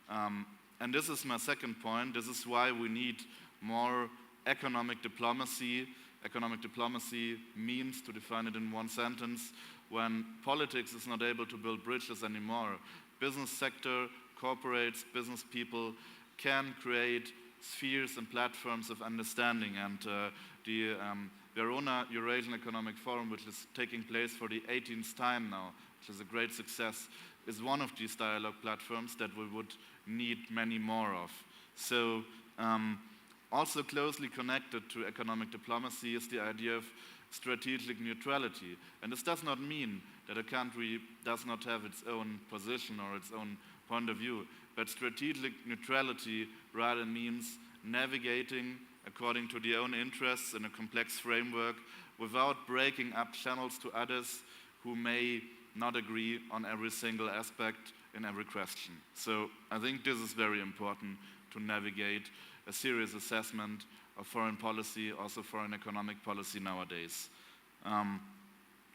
And this is my second point. This is why we need more economic diplomacy. Economic diplomacy means, to define it in one sentence, when politics is not able to build bridges anymore, business sector, corporates, business people can create spheres and platforms of understanding. And the VERONA Eurasian Economic Forum, which is taking place for the 18th time now, which is a great success, is one of these dialogue platforms that we would need many more of. So also closely connected to economic diplomacy is the idea of strategic neutrality. And this does not mean that a country does not have its own position or its own point of view, but strategic neutrality rather means navigating according to their own interests in a complex framework without breaking up channels to others who may not agree on every single aspect in every question. So I think this is very important to navigate a serious assessment of foreign policy, also foreign economic policy nowadays.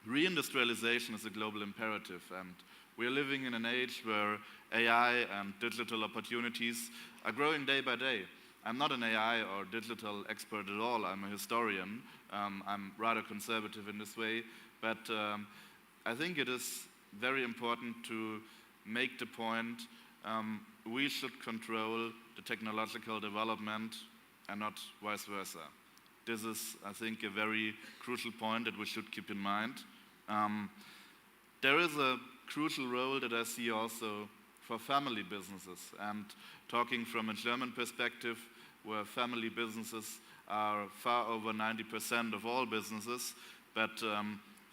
Reindustrialization is a global imperative, and we are living in an age where AI and digital opportunities are growing day by day. I'm not an AI or digital expert at all. I'm a historian. I'm rather conservative in this way, but I think it is very important to make the point we should control the technological development and not vice versa. This is, I think, a very crucial point that we should keep in mind. There is a crucial role that I see also for family businesses, and talking from a German perspective, where family businesses are far over 90% of all businesses, but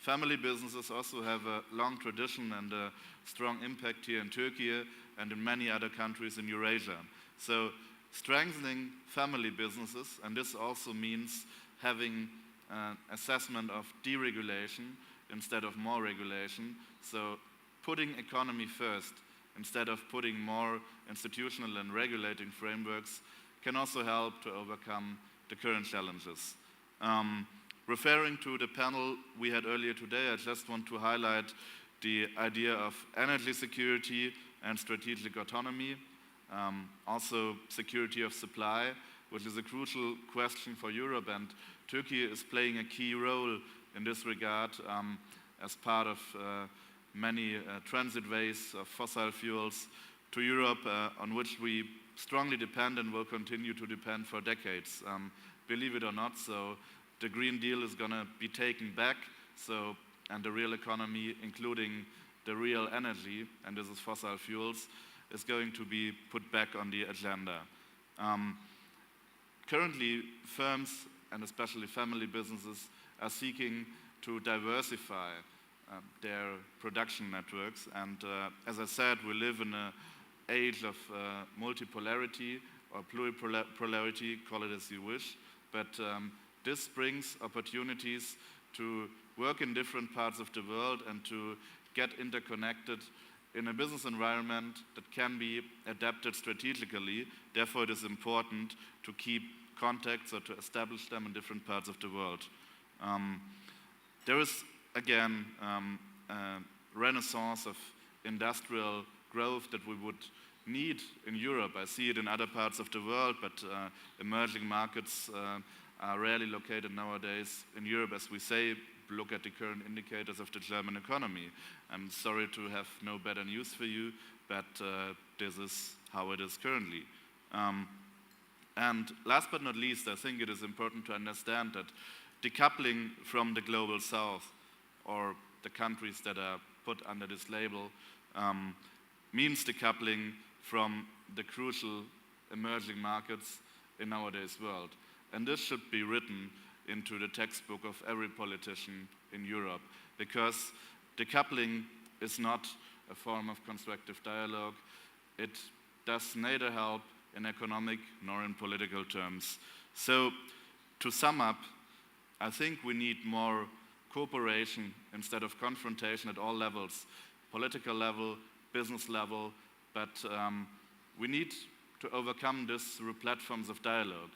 family businesses also have a long tradition and a strong impact here in Turkey and in many other countries in Eurasia. So strengthening family businesses, and this also means having an assessment of deregulation instead of more regulation. So putting economy first instead of putting more institutional and regulating frameworks can also help to overcome the current challenges. Referring to the panel we had earlier today, I just want to highlight the idea of energy security and strategic autonomy, also security of supply, which is a crucial question for Europe, and Turkey is playing a key role in this regard as part of many transit ways of fossil fuels to Europe, on which we strongly depend and will continue to depend for decades. Believe it or not, so the Green Deal is going to be taken back, and the real economy, including the real energy, and this is fossil fuels, is going to be put back on the agenda. Currently, firms, and especially family businesses, are seeking to diversify their production networks. And as I said, we live in an age of multipolarity or pluripolarity, call it as you wish. But this brings opportunities to work in different parts of the world and to get interconnected in a business environment that can be adapted strategically. Therefore, it is important to keep contacts or to establish them in different parts of the world. There is, again, a renaissance of industrial growth that we would need in Europe. I see it in other parts of the world, but emerging markets are rarely located nowadays in Europe. As we say, look at the current indicators of the German economy. I'm sorry to have no better news for you, but this is how it is currently. And last but not least, I think it is important to understand that decoupling from the global south, or the countries that are put under this label, means decoupling from the crucial emerging markets in nowadays world. And this should be written into the textbook of every politician in Europe, because decoupling is not a form of constructive dialogue. It does neither help in economic nor in political terms. So, to sum up, I think we need more cooperation instead of confrontation at all levels, political level, business level, but we need to overcome this through platforms of dialogue.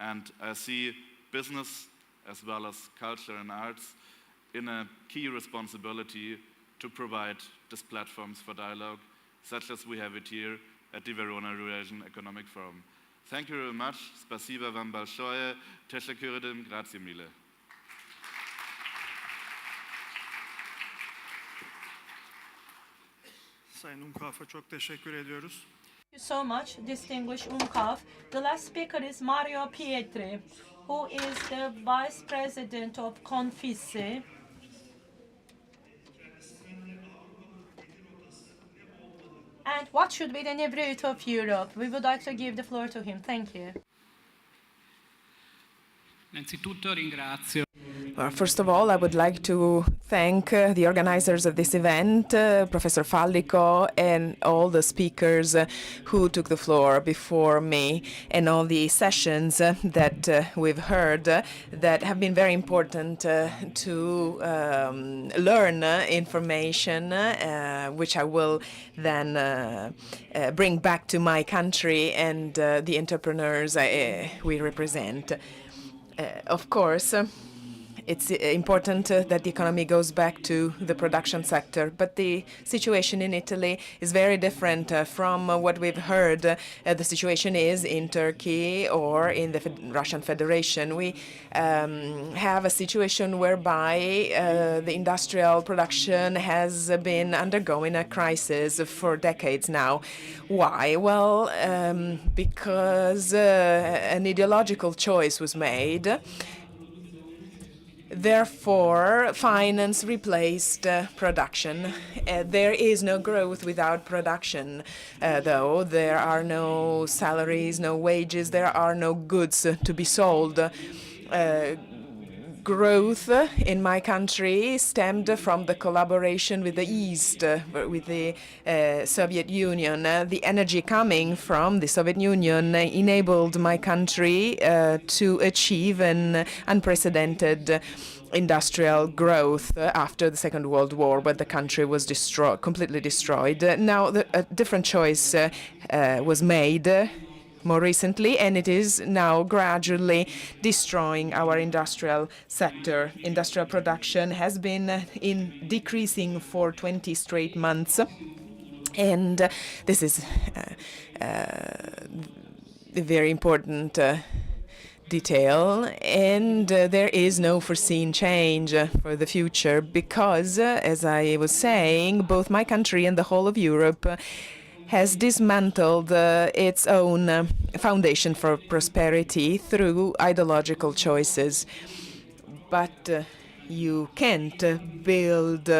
And I see business as well as culture and arts in a key responsibility to provide these platforms for dialogue, such as we have it here at the Verona Eurasian Economic Forum. Thank you very much. Spasiba vam balshoye. Teşekkür Grazie mille. Sayın Unkaf'a çok teşekkür ediyoruz. Thank you so much, distinguished UNCAF. The last speaker is Mario Pietri, who is the Vice President of Confisi. And what should be the neighborhood of Europe? We would like to give the floor to him. Thank you. Innanzitutto ringrazio. First of all, I would like to thank the organizers of this event, Professor Fallico, and all the speakers who took the floor before me, and all the sessions that we've heard that have been very important to learn information, which I will then bring back to my country and the entrepreneurs we represent. Of course, it's important that the economy goes back to the production sector, but the situation in Italy is very different from what we've heard the situation is in Turkey or in the Russian Federation. We have a situation whereby the industrial production has been undergoing a crisis for decades now. Why? Well, because an ideological choice was made. Therefore, finance replaced production. There is no growth without production, though. There are no salaries, no wages, there are no goods to be sold. Growth in my country stemmed from the collaboration with the East, with the Soviet Union. The energy coming from the Soviet Union enabled my country to achieve an unprecedented industrial growth after the Second World War, but the country was completely destroyed. Now, a different choice was made more recently, and it is now gradually destroying our industrial sector. Industrial production has been decreasing for 20 straight months, and this is a very important detail, and there is no foreseen change for the future because, as I was saying, both my country and the whole of Europe has dismantled its own foundation for prosperity through ideological choices. But you can't build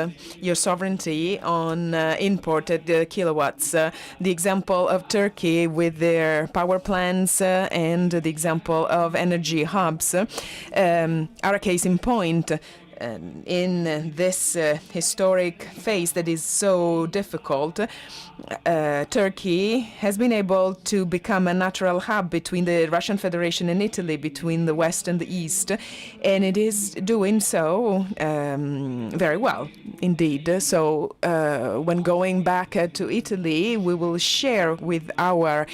your sovereignty on imported kilowatts. The example of Turkey with their power plants and the example of energy hubs are a case in point. In this historic phase that is so difficult, Turkey has been able to become a natural hub between the Russian Federation and Italy, between the West and the East, and it is doing so very well indeed. So when going back to Italy, we will share with our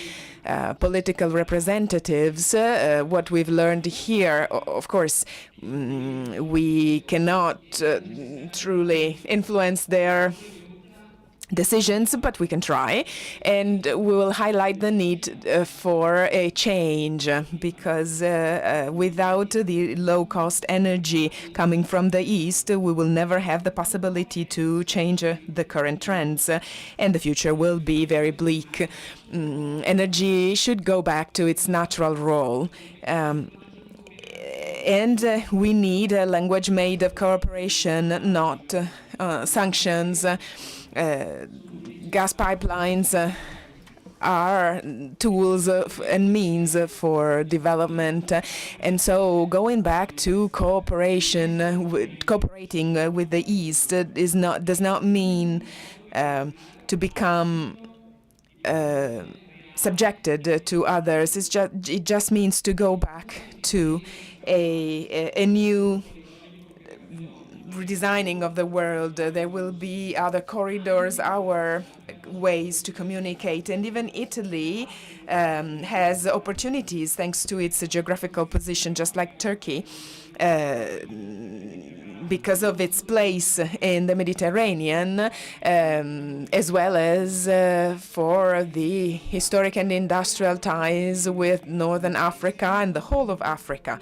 political representatives what we've learned here. Of course, we cannot truly influence their decisions, but we can try, and we will highlight the need for a change, because without the low-cost energy coming from the East, we will never have the possibility to change the current trends, and the future will be very bleak. Energy should go back to its natural role. And we need a language made of cooperation, not sanctions. Gas pipelines are tools and means for development, and so going back to cooperating with the East does not mean to become subjected to others. It just means to go back to a new redesigning of the world. There will be other corridors, our ways to communicate, and even Italy has opportunities thanks to its geographical position, just like Turkey, because of its place in the Mediterranean, as well as for the historic and industrial ties with Northern Africa and the whole of Africa.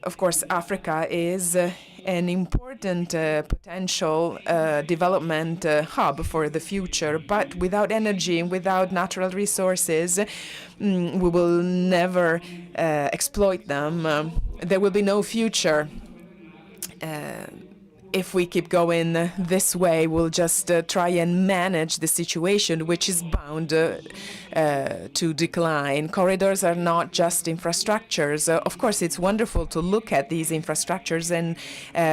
Of course, Africa is an important potential development hub for the future, but without energy and without natural resources, we will never exploit them. There will be no future. If we keep going this way, we'll just try and manage the situation, which is bound to decline. Corridors are not just infrastructures. Of course, it's wonderful to look at these infrastructures and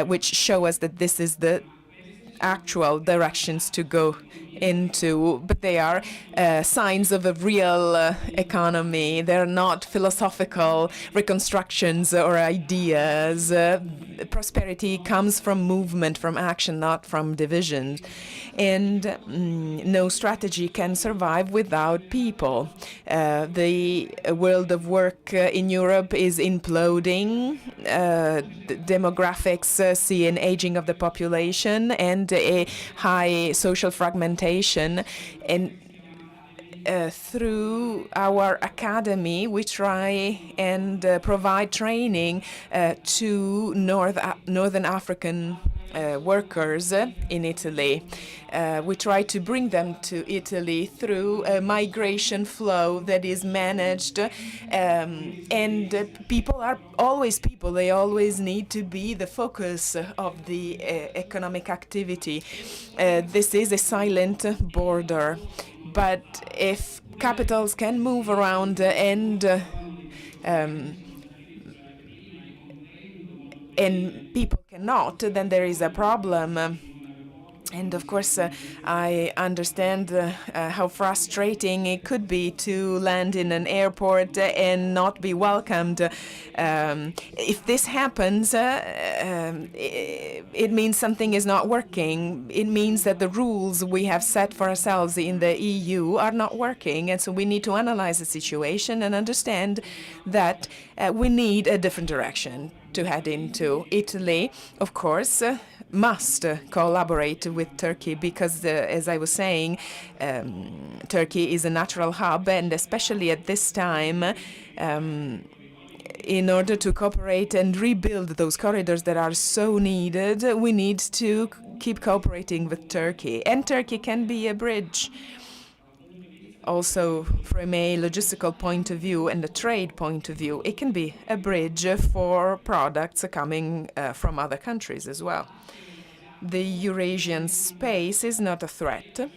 which show us that this is the actual directions to go into, but they are signs of a real economy. They're not philosophical reconstructions or ideas. Prosperity comes from movement, from action, not from division. And no strategy can survive without people. The world of work in Europe is imploding. Demographics see an aging of the population and a high social fragmentation. And through our academy, we try and provide training to Northern African workers in Italy. We try to bring them to Italy through a migration flow that is managed, and people are always people. They always need to be the focus of the economic activity. This is a silent border, but if capitals can move around and people cannot, then there is a problem. And of course, I understand how frustrating it could be to land in an airport and not be welcomed. If this happens, it means something is not working. It means that the rules we have set for ourselves in the EU are not working. And so we need to analyze the situation and understand that we need a different direction to head into. Italy, of course, must collaborate with Turkey because, as I was saying, Turkey is a natural hub, and especially at this time, in order to cooperate and rebuild those corridors that are so needed, we need to keep cooperating with Turkey. And Turkey can be a bridge. Also, from a logistical point of view and a trade point of view, it can be a bridge for products coming from other countries as well. The Eurasian space is not a threat,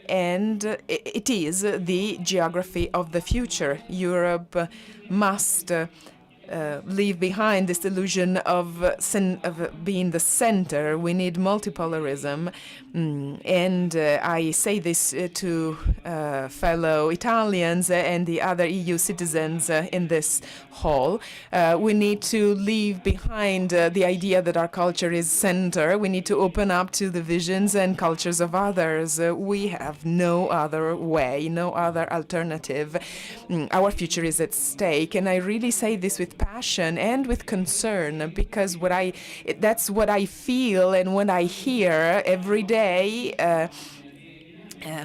and it is the geography of the future. Europe must leave behind this illusion of being the center. We need multipolarism. And I say this to fellow Italians and the other EU citizens in this hall. We need to leave behind the idea that our culture is center. We need to open up to the visions and cultures of others. We have no other way, no other alternative. Our future is at stake. And I really say this with passion and with concern, because that's what I feel and what I hear every day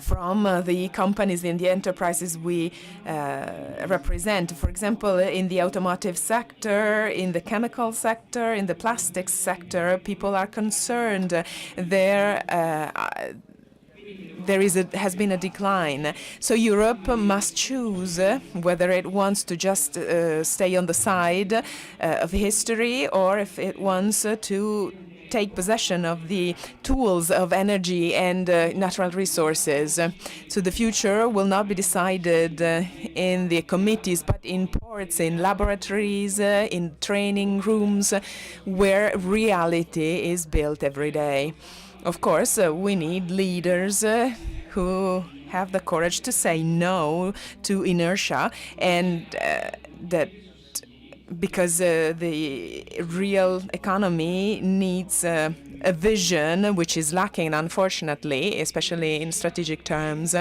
from the companies and the enterprises we represent. For example, in the automotive sector, in the chemical sector, in the plastics sector, people are concerned. Has been a decline. So Europe must choose whether it wants to just stay on the side of history, or if it wants to take possession of the tools of energy and natural resources. So the future will not be decided in the committees, but in ports, in laboratories, in training rooms, where reality is built every day. Of course, we need leaders who have the courage to say no to inertia, and because the real economy needs a vision, which is lacking, unfortunately, especially in strategic terms.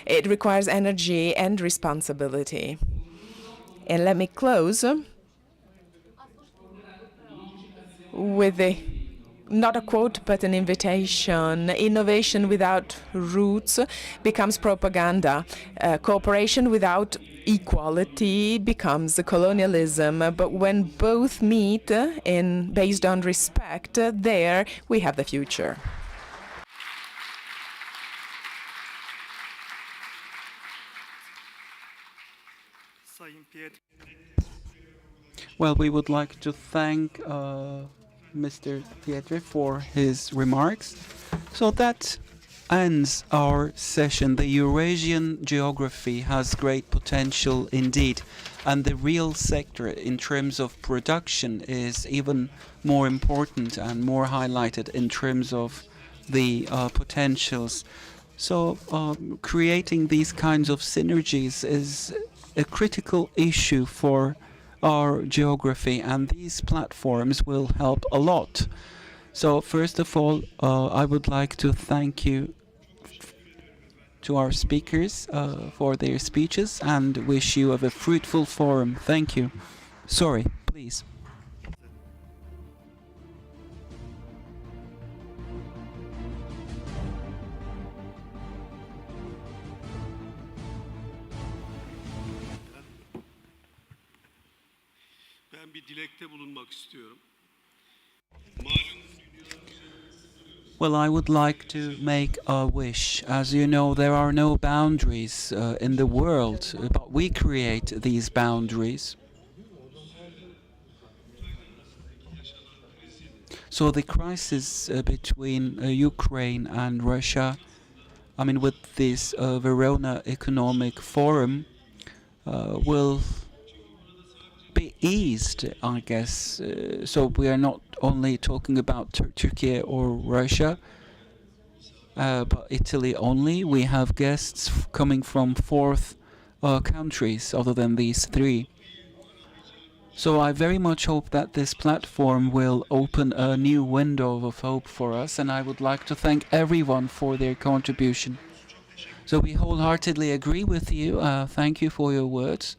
It requires energy and responsibility. And let me close with not a quote, but an invitation. Innovation without roots becomes propaganda. Cooperation without equality becomes colonialism. But when both meet based on respect, there we have the future. Well, we would like to thank Mr. Pietri for his remarks. So that ends our session. The Eurasian geography has great potential indeed, and the real sector in terms of production is even more important and more highlighted in terms of the potentials. So creating these kinds of synergies is a critical issue for our geography, and these platforms will help a lot. So first of all, I would like to thank you to our speakers for their speeches and wish you a fruitful forum. Thank you. Sorry, please. Ben bir dilekte bulunmak istiyorum. Well, I would like to make a wish. As you know, there are no boundaries in the world, but we create these boundaries. So the crisis between Ukraine and Russia, I mean, with this Verona Economic Forum, will be eased, I guess. So we are not only talking about Turkey or Russia, but Italy only. We have guests coming from fourth countries other than these three. So I very much hope that this platform will open a new window of hope for us, and I would like to thank everyone for their contribution. So we wholeheartedly agree with you. Thank you for your words.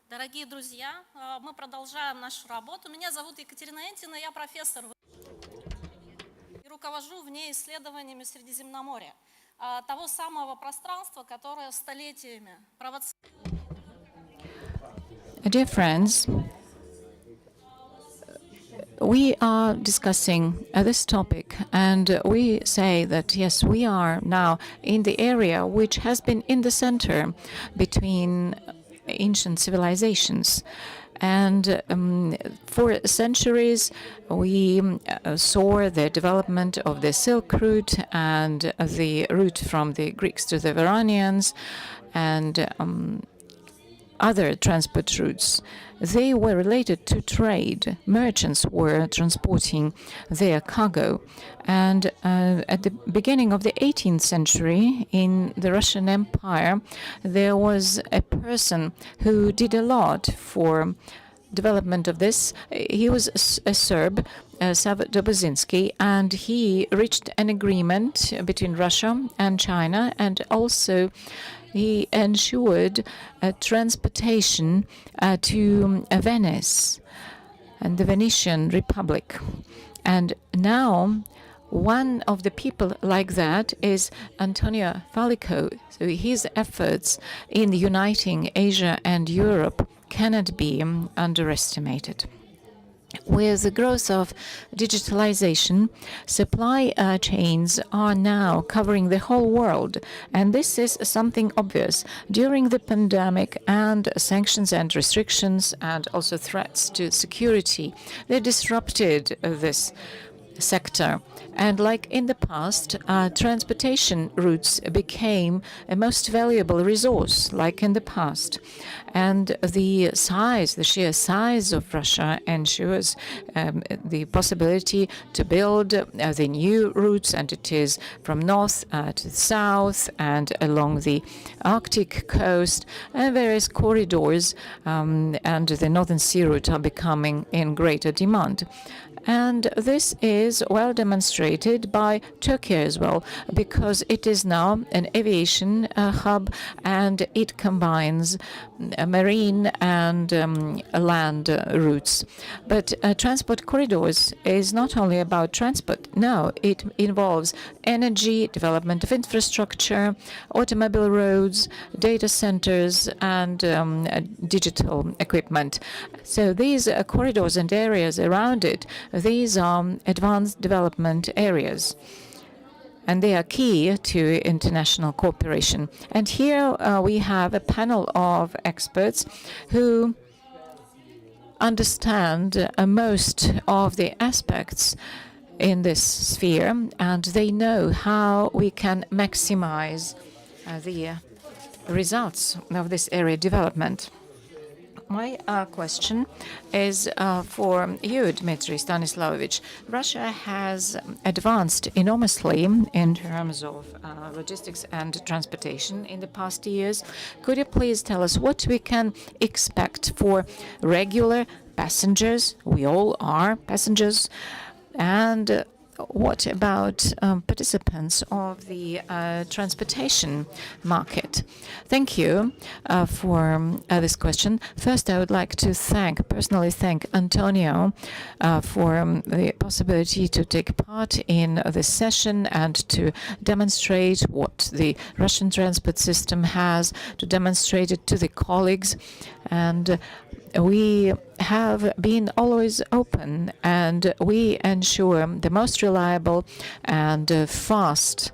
Дорогие друзья, мы продолжаем нашу работу. Меня зовут Екатерина Энтина, я профессор и руковожу в ней исследованиями Средиземноморья, того самого пространства, которое столетиями провоцирует. Dear friends, we are discussing this topic, and we say that yes, we are now in the area which has been in the center between ancient civilizations. And for centuries, we saw the development of the Silk Route and the route from the Greeks to the Veronians and other transport routes. They were related to trade. Merchants were transporting their cargo. And at the beginning of the 18th century, in the Russian Empire, there was a person who did a lot for development of this. He was a Serb, Sav Dobozinski, and he reached an agreement between Russia and China, and also he ensured transportation to Venice and the Venetian Republic. And now one of the people like that is Antonio Fallico. So his efforts in uniting Asia and Europe cannot be underestimated. With the growth of digitalization, supply chains are now covering the whole world, and this is something obvious. During the pandemic and sanctions and restrictions and also threats to security, they disrupted this sector. And like in the past, transportation routes became a most valuable resource, like in the past. And the sheer size of Russia ensures the possibility to build the new routes, and it is from north to south and along the Arctic coast, and various corridors and the Northern Sea route are becoming in greater demand. And this is well demonstrated by Turkey as well, because it is now an aviation hub, and it combines marine and land routes. But transport corridors is not only about transport. No, it involves energy, development of infrastructure, automobile roads, data centers, and digital equipment. So these corridors and areas around it, these are advanced development areas, and they are key to international cooperation. And here we have a panel of experts who understand most of the aspects in this sphere, and they know how we can maximize the results of this area development. My question is for you, Dmitry Stanislavovich. Russia has advanced enormously in terms of logistics and transportation in the past years. Could you please tell us what we can expect for regular passengers? We all are passengers. And what about participants of the transportation market? Thank you for this question. First, I would like to personally thank Antonio for the possibility to take part in this session and to demonstrate what the Russian transport system has, to demonstrate it to the colleagues. And we have been always open, and we ensure the most reliable and fast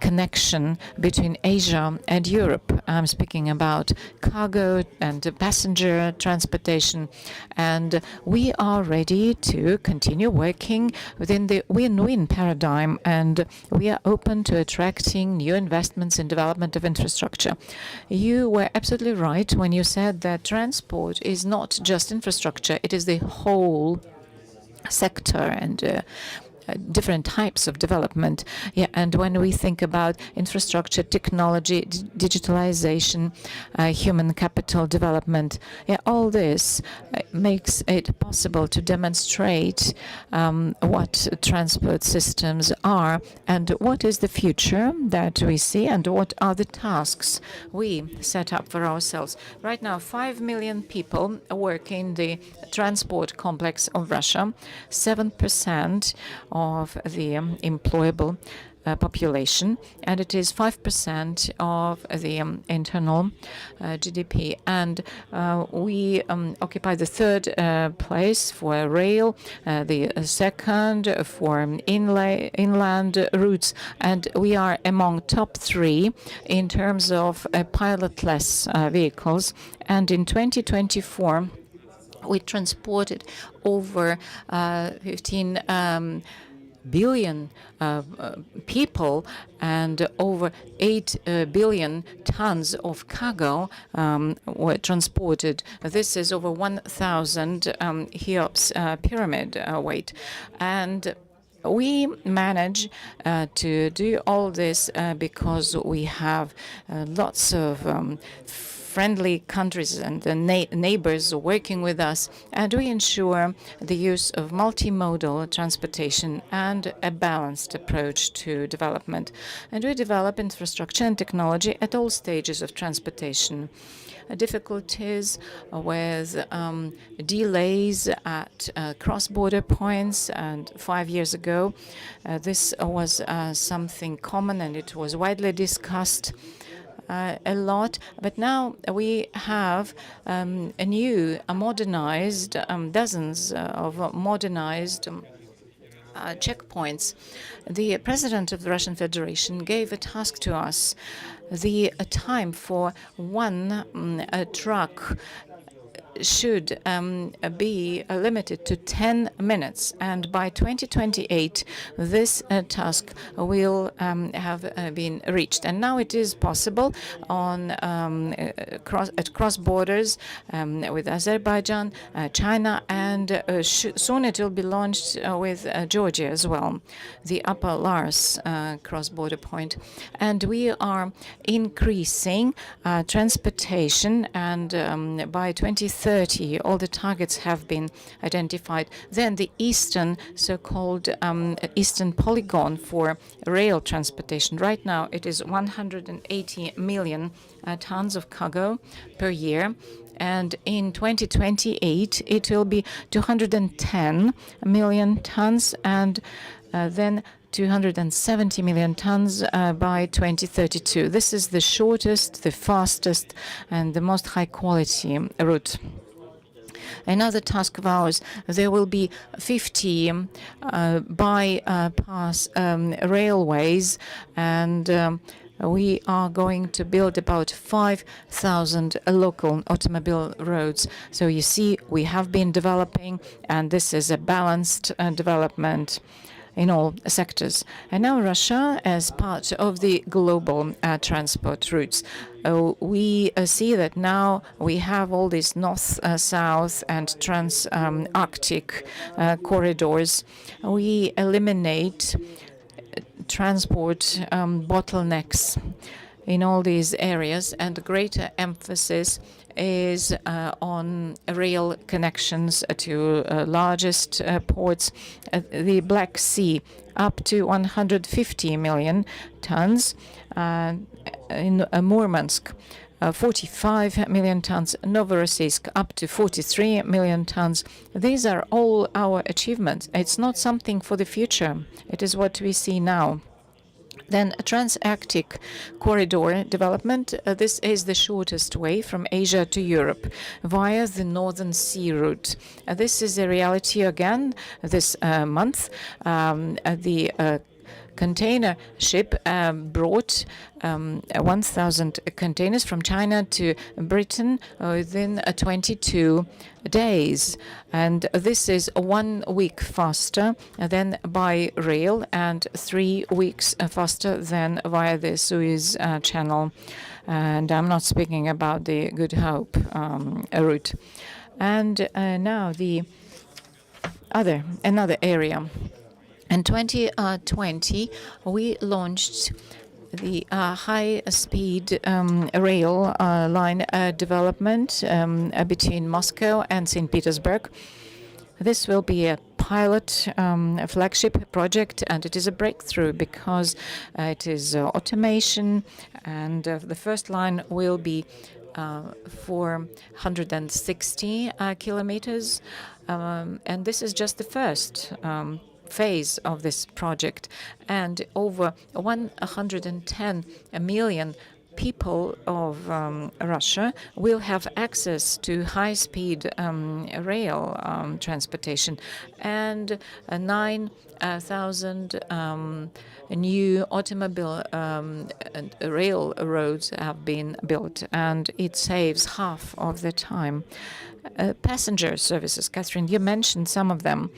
connection between Asia and Europe. I'm speaking about cargo and passenger transportation, and we are ready to continue working within the win-win paradigm, and we are open to attracting new investments in development of infrastructure. You were absolutely right when you said that transport is not just infrastructure, it is the whole sector, and different types of development. Yeah, and when we think about infrastructure, technology, digitalization, human capital development, yeah, all this makes it possible to demonstrate what transport systems are and what is the future that we see and what are the tasks we set up for ourselves. Right now, 5 million people work in the transport complex of Russia, 7% of the employable population, and it is 5% of the internal GDP. And we occupy the third place for rail, the second for inland routes, and we are among top 3 in terms of pilotless vehicles. And in 2024, we transported over 15 billion people and over 8 billion tons of cargo were transported. This is over 1,000 Cheops pyramid weight. And we manage to do all this because we have lots of friendly countries and the neighbors working with us, and we ensure the use of multimodal transportation and a balanced approach to development. And we develop infrastructure and technology at all stages of transportation. Difficulties with delays at cross-border points, and 5 years ago this was something common and it was widely discussed a lot, but now we have modernized dozens of modernized checkpoints. The President of the Russian Federation gave a task to us. The time for one truck should be limited to 10 minutes, and by 2028 this task will have been reached. And now it is possible on at cross borders with Azerbaijan, China, and soon it will be launched with Georgia as well, the Upper Lars cross-border point. And we are increasing transportation, and by 2030 all the targets have been identified. Then the eastern, so-called eastern polygon for rail transportation. Right now it is 180 million tons of cargo per year. And in 2028 it will be 210 million tons, and then 270 million tons by 2032. This is the shortest, the fastest, and the most high-quality route. Another task of ours, there will be 50 bypass railways, and we are going to build about 5,000 local automobile roads. So you see, we have been developing, and this is a balanced development in all sectors. And now Russia, as part of the global transport routes, we see that now we have all these north-south and trans-Arctic corridors. We eliminate transport bottlenecks in all these areas, and greater emphasis is on rail connections to largest ports. The Black Sea, up to 150 million tons. In Murmansk, 45 million tons. Novorossiysk, up to 43 million tons. These are all our achievements. It's not something for the future. It is what we see now. Then a trans-Arctic corridor development. This is the shortest way from Asia to Europe via the Northern Sea route. This is a reality again this month. The container ship brought 1,000 containers from China to Britain within 22 days. And this is 1 week faster than by rail and 3 weeks faster than via the Suez Channel. And I'm not speaking about the Good Hope route. And now the another area. In 2020, we launched the high-speed rail line development between Moscow and St. Petersburg. This will be a pilot, a flagship project, and it is a breakthrough because it is automation, and the first line will be 460 kilometers, and this is just the first phase of this project, and over 110 million people of Russia will have access to high-speed rail transportation, and 9,000 new automobile and railroads have been built, and it saves half of the time. Passenger services, Catherine, you mentioned some of them.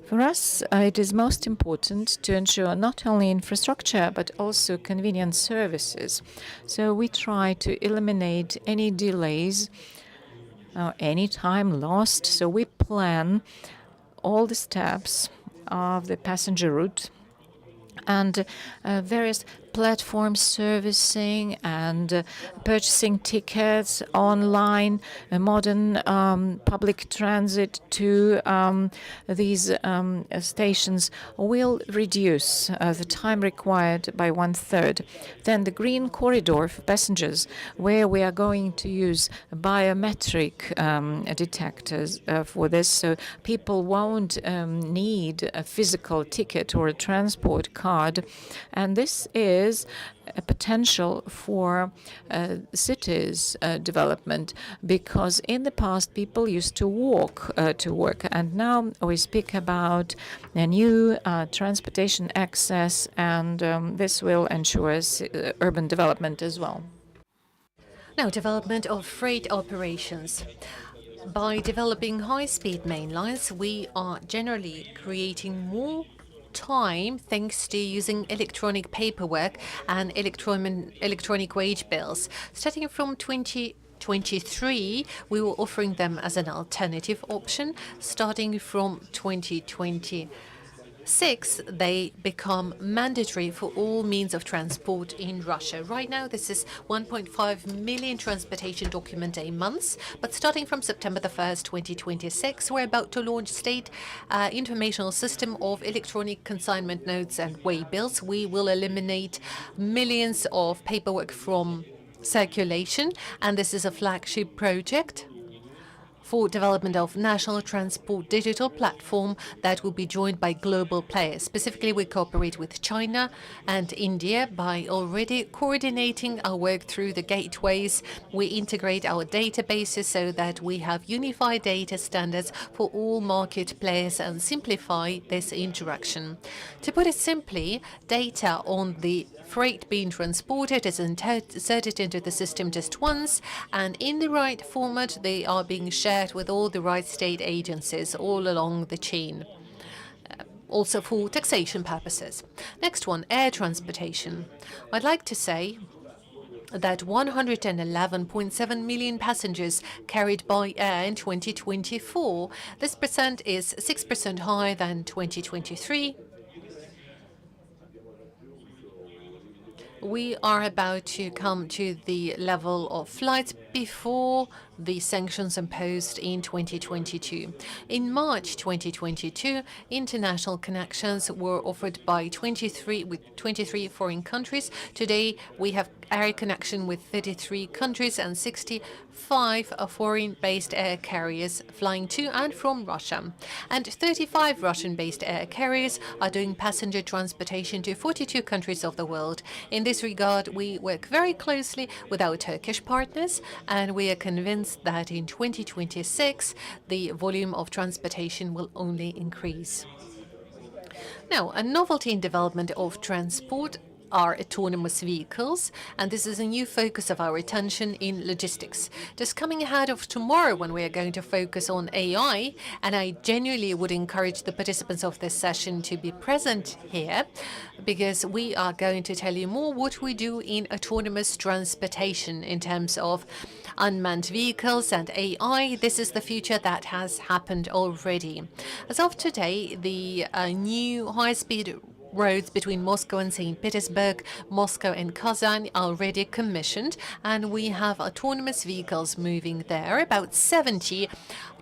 For us, it is most important to ensure not only infrastructure, but also convenient services. So we try to eliminate any delays, any time lost. So we plan all the steps of the passenger route, and various platform servicing and purchasing tickets online, modern public transit to these stations will reduce the time required by 1/3. Then the green corridor for passengers, where we are going to use biometric detectors for this, so people won't need a physical ticket or a transport card. And this is a potential for cities development, because in the past people used to walk to work, and now we speak about a new transportation access, and this will ensure urban development as well. Now, development of freight operations. By developing high-speed main lines, we are generally creating more time thanks to using electronic paperwork and electronic wage bills. Starting from 2023, we were offering them as an alternative option. Starting from 2026, they become mandatory for all means of transport in Russia. Right now, this is 1.5 million transportation documents a month, but starting from September the 1st, 2026, we're about to launch state informational system of electronic consignment notes and way bills. We will eliminate millions of paperwork from circulation, and this is a flagship project for development of national transport digital platform that will be joined by global players. Specifically, we cooperate with China and India by already coordinating our work through the gateways. We integrate our databases so that we have unified data standards for all market players and simplify this interaction. To put it simply, data on the freight being transported is inserted into the system just once, and in the right format, they are being shared with all the right state agencies all along the chain, also for taxation purposes. Next one, air transportation. I'd like to say that 111.7 million passengers carried by air in 2024. This percent is 6% higher than 2023. We are about to come to the level of flights before the sanctions imposed in 2022. In March 2022, international connections were offered by 23 foreign countries. Today, we have air connection with 33 countries and 65 foreign-based air carriers flying to and from Russia. And 35 Russian-based air carriers are doing passenger transportation to 42 countries of the world. In this regard, we work very closely with our Turkish partners, and we are convinced that in 2026, the volume of transportation will only increase. Now, a novelty in development of transport are autonomous vehicles, and this is a new focus of our attention in logistics. Just coming ahead of tomorrow, when we are going to focus on AI, and I genuinely would encourage the participants of this session to be present here, because we are going to tell you more what we do in autonomous transportation in terms of unmanned vehicles and AI. This is the future that has happened already. As of today, the new high-speed roads between Moscow and St. Petersburg, Moscow and Kazan are already commissioned, and we have autonomous vehicles moving there. About 70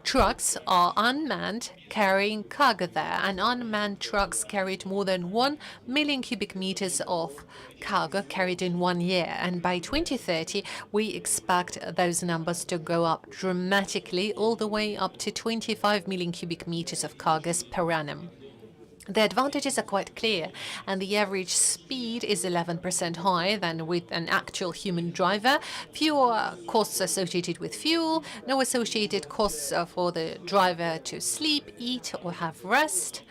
trucks are unmanned, carrying cargo there, and unmanned trucks carried more than 1 million cubic meters of cargo carried in 1 year. And by 2030, we expect those numbers to go up dramatically, all the way up to 25 million cubic meters of cargoes per annum. The advantages are quite clear, and the average speed is 11% higher than with an actual human driver. Fewer costs associated with fuel, no associated costs for the driver to sleep, eat, or have rest.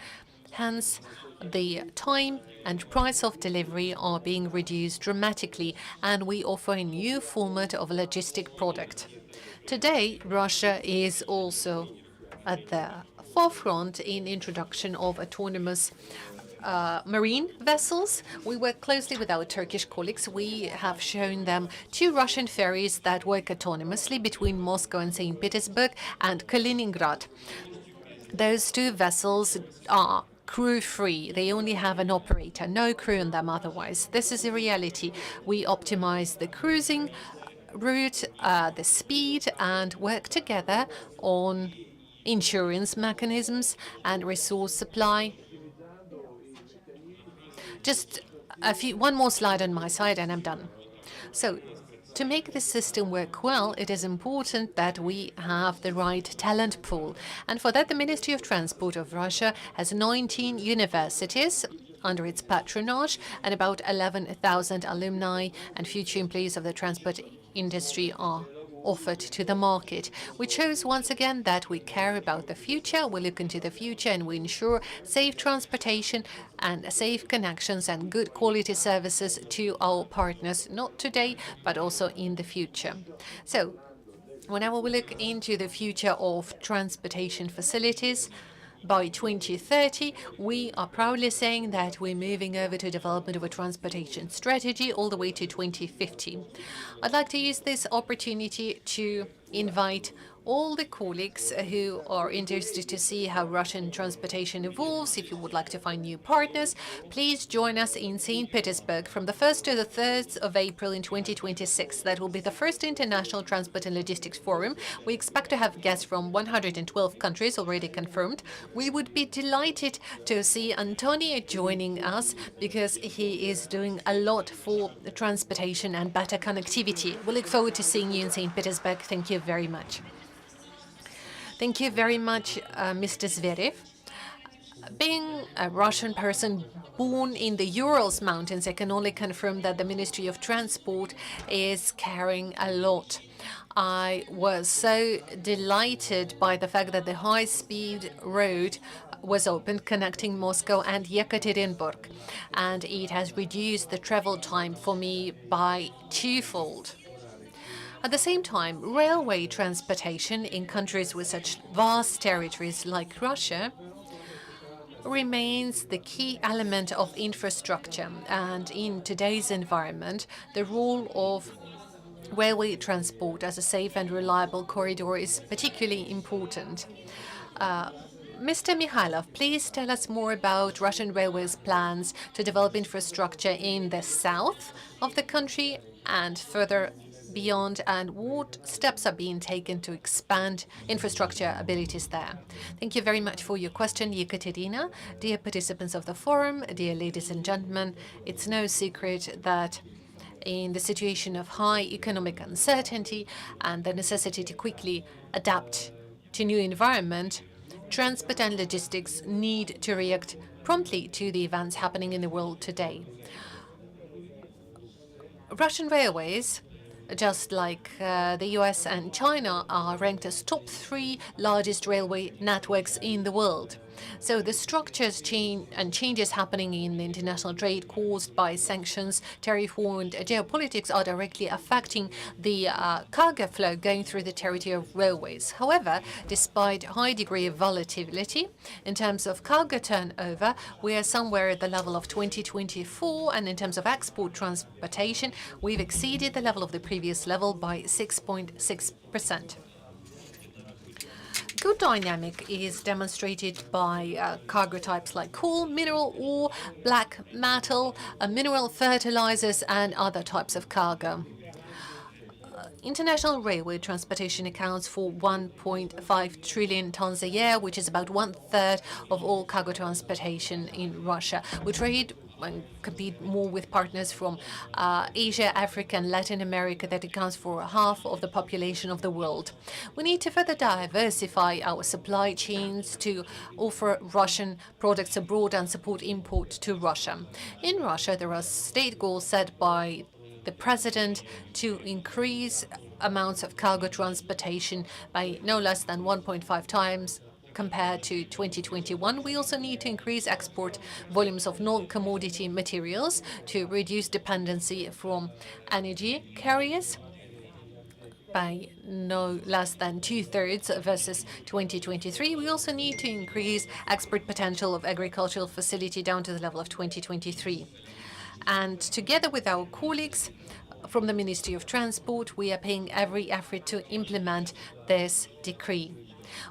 Hence, the time and price of delivery are being reduced dramatically, and we offer a new format of logistic product. Today, Russia is also at the forefront in introduction of autonomous marine vessels. We work closely with our Turkish colleagues. We have shown them 2 Russian ferries that work autonomously between Moscow and St. Petersburg and Kaliningrad. Those 2 vessels are crew-free. They only have an operator, no crew on them otherwise. This is a reality. We optimize the cruising route, the speed, and work together on insurance mechanisms and resource supply. Just one more slide on my side and I'm done. So, to make this system work well, it is important that we have the right talent pool. And for that, the Ministry of Transport of Russia has 19 universities under its patronage, and about 11,000 alumni and future employees of the transport industry are offered to the market, which shows once again that we care about the future, we look into the future, and we ensure safe transportation and safe connections and good quality services to our partners, not today, but also in the future. So, whenever we look into the future of transportation facilities, by 2030, we are proudly saying that we're moving over to development of a transportation strategy all the way to 2050. I'd like to use this opportunity to invite all the colleagues who are interested to see how Russian transportation evolves. If you would like to find new partners, please join us in St. Petersburg from the 1st to the 3rd of April in 2026. That will be the first International Transport and Logistics Forum. We expect to have guests from 112 countries already confirmed. We would be delighted to see Antonio joining us because he is doing a lot for the transportation and better connectivity. We look forward to seeing you in St. Petersburg. Thank you very much. Thank you very much, Mr. Zverev. Being a Russian person born in the Urals Mountains, I can only confirm that the Ministry of Transport is carrying a lot. I was so delighted by the fact that the high-speed road was opened connecting Moscow and Yekaterinburg, and it has reduced the travel time for me by 2-fold. At the same time, railway transportation in countries with such vast territories like Russia remains the key element of infrastructure, and in today's environment, the role of railway transport as a safe and reliable corridor is particularly important. Mr. Mikhailov, please tell us more about Russian Railways' plans to develop infrastructure in the south of the country and further beyond, and what steps are being taken to expand infrastructure abilities there. Thank you very much for your question, Ekaterina. Dear participants of the forum, dear ladies and gentlemen, it's no secret that in the situation of high economic uncertainty and the necessity to quickly adapt to new environment, transport and logistics need to react promptly to the events happening in the world today. Russian railways, just like the US and China, are ranked as top 3 largest railway networks in the world. So the structures changes happening in the international trade caused by sanctions, tariff war, and geopolitics are directly affecting the cargo flow going through the territory of railways. However, despite high degree of volatility in terms of cargo turnover, we are somewhere at the level of 2024, and in terms of export transportation, we've exceeded the level of the previous level by 6.6%. Good dynamic is demonstrated by cargo types like coal, mineral ore, black metal, mineral fertilizers, and other types of cargo. International railway transportation accounts for 1.5 trillion tons a year, which is about 1/3 of all cargo transportation in Russia. We trade and compete more with partners from Asia, Africa, and Latin America that accounts for half of the population of the world. We need to further diversify our supply chains to offer Russian products abroad and support import to Russia. In Russia, there are state goals set by the president to increase amounts of cargo transportation by no less than 1.5 times compared to 2021. We also need to increase export volumes of non-commodity materials to reduce dependency from energy carriers by no less than 2/3 versus 2023. We also need to increase export potential of agricultural facility down to the level of 2023. And together with our colleagues from the Ministry of Transport, we are paying every effort to implement this decree.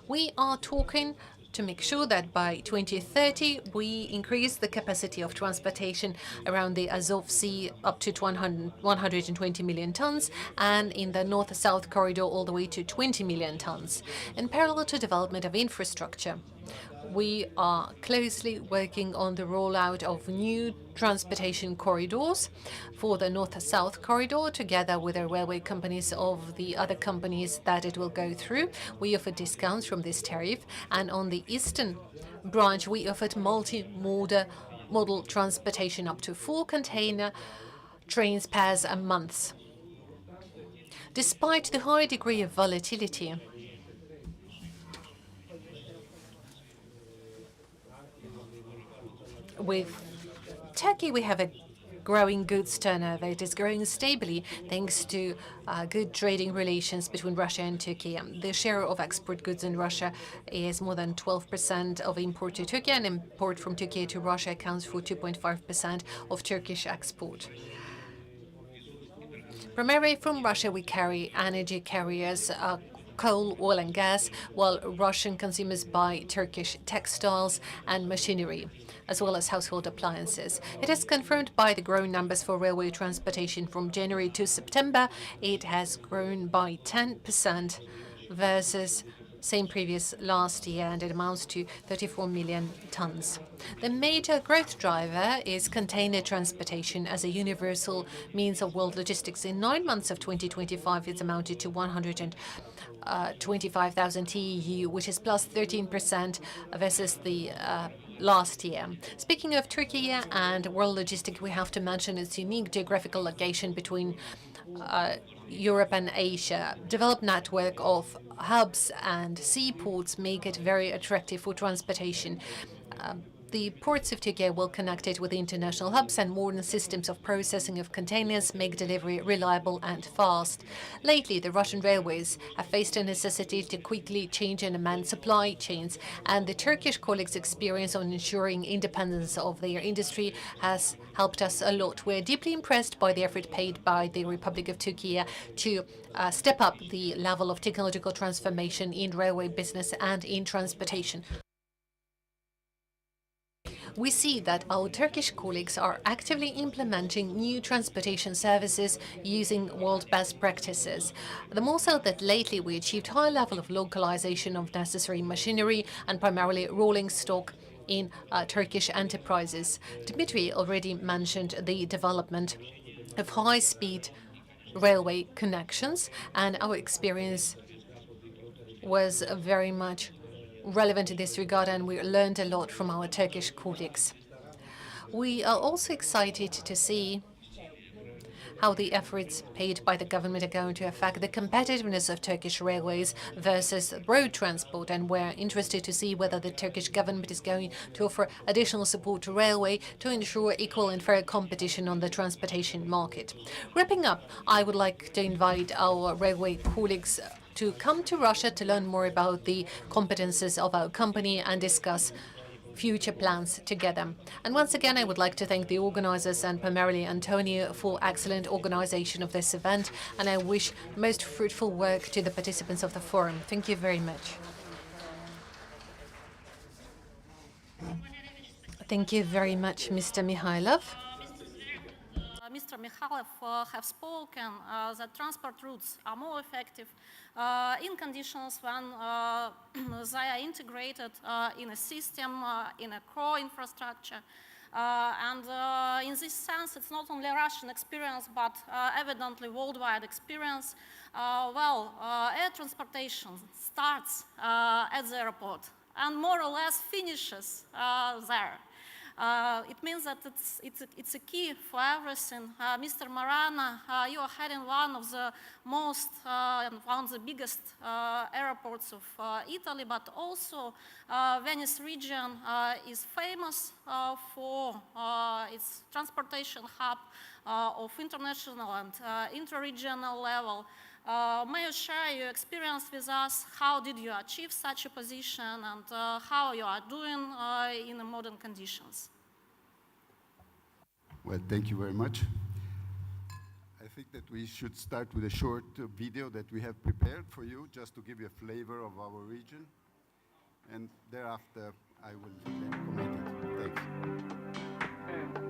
We are talking to make sure that by 2030 we increase the capacity of transportation around the Azov Sea up to 120 million tons, and in the north-south corridor all the way to 20 million tons. In parallel to development of infrastructure, we are closely working on the rollout of new transportation corridors for the north-south corridor, together with the railway companies of the other companies that it will go through. We offer discounts from this tariff, and on the eastern branch we offered multi-modal transportation up to 4 container trains pairs a month. Despite the high degree of volatility, with Turkey, we have a growing goods turnover. It is growing stably thanks to good trading relations between Russia and Turkey. The share of export goods in Russia is more than 12% of import to Turkey, and import from Turkey to Russia accounts for 2.5% of Turkish export. Primarily from Russia, we carry energy carriers, coal, oil, and gas, while Russian consumers buy Turkish textiles and machinery, as well as household appliances. It is confirmed by the growing numbers for railway transportation. From January to September, it has grown by 10% versus same previous last year, and it amounts to 34 million tons. The major growth driver is container transportation as a universal means of world logistics. In 9 months of 2025, it's amounted to 125,000 TEU, which is plus 13% versus the last year. Speaking of Turkey and world logistics, we have to mention its unique geographical location between Europe and Asia. Developed network of hubs and seaports make it very attractive for transportation. The ports of Turkey are well connected with international hubs, and modern systems of processing of containers make delivery reliable and fast. Lately, the Russian railways have faced a necessity to quickly change and amend supply chains, and the Turkish colleagues' experience on ensuring independence of their industry has helped us a lot. We're deeply impressed by the effort paid by the Republic of Turkey to step up the level of technological transformation in railway business and in transportation. We see that our Turkish colleagues are actively implementing new transportation services using world best practices. The more so that lately we achieved high level of localization of necessary machinery and primarily rolling stock in Turkish enterprises. Dmitry already mentioned the development of high-speed railway connections, and our experience was very much relevant in this regard, and we learned a lot from our Turkish colleagues. We are also excited to see how the efforts paid by the government are going to affect the competitiveness of Turkish railways versus road transport, and we're interested to see whether the Turkish government is going to offer additional support to railway to ensure equal and fair competition on the transportation market. Wrapping up, I would like to invite our railway colleagues to come to Russia to learn more about the competences of our company and discuss future plans together. And once again, I would like to thank the organizers and primarily Antonio for excellent organization of this event, and I wish most fruitful work to the participants of the forum. Thank you very much. Thank you very much, Mr. Mikhailov. Mr. Mikhailov have spoken that transport routes are more effective in conditions when they are integrated in a system, in a core infrastructure. And in this sense, it's not only a Russian experience, but evidently worldwide experience. Air transportation starts at the airport and more or less finishes there. It means that it's a key for everything. Mr. Marana, you are heading one of the most, one of the biggest airports of Italy, but also Venice region is famous for its transportation hub of international and inter-regional level. May you share your experience with us? How did you achieve such a position, and how you are doing in modern conditions? Well, thank you very much. I think that we should start with a short video that we have prepared for you, just to give you a flavor of our region. And thereafter, I will then comment it. Thanks.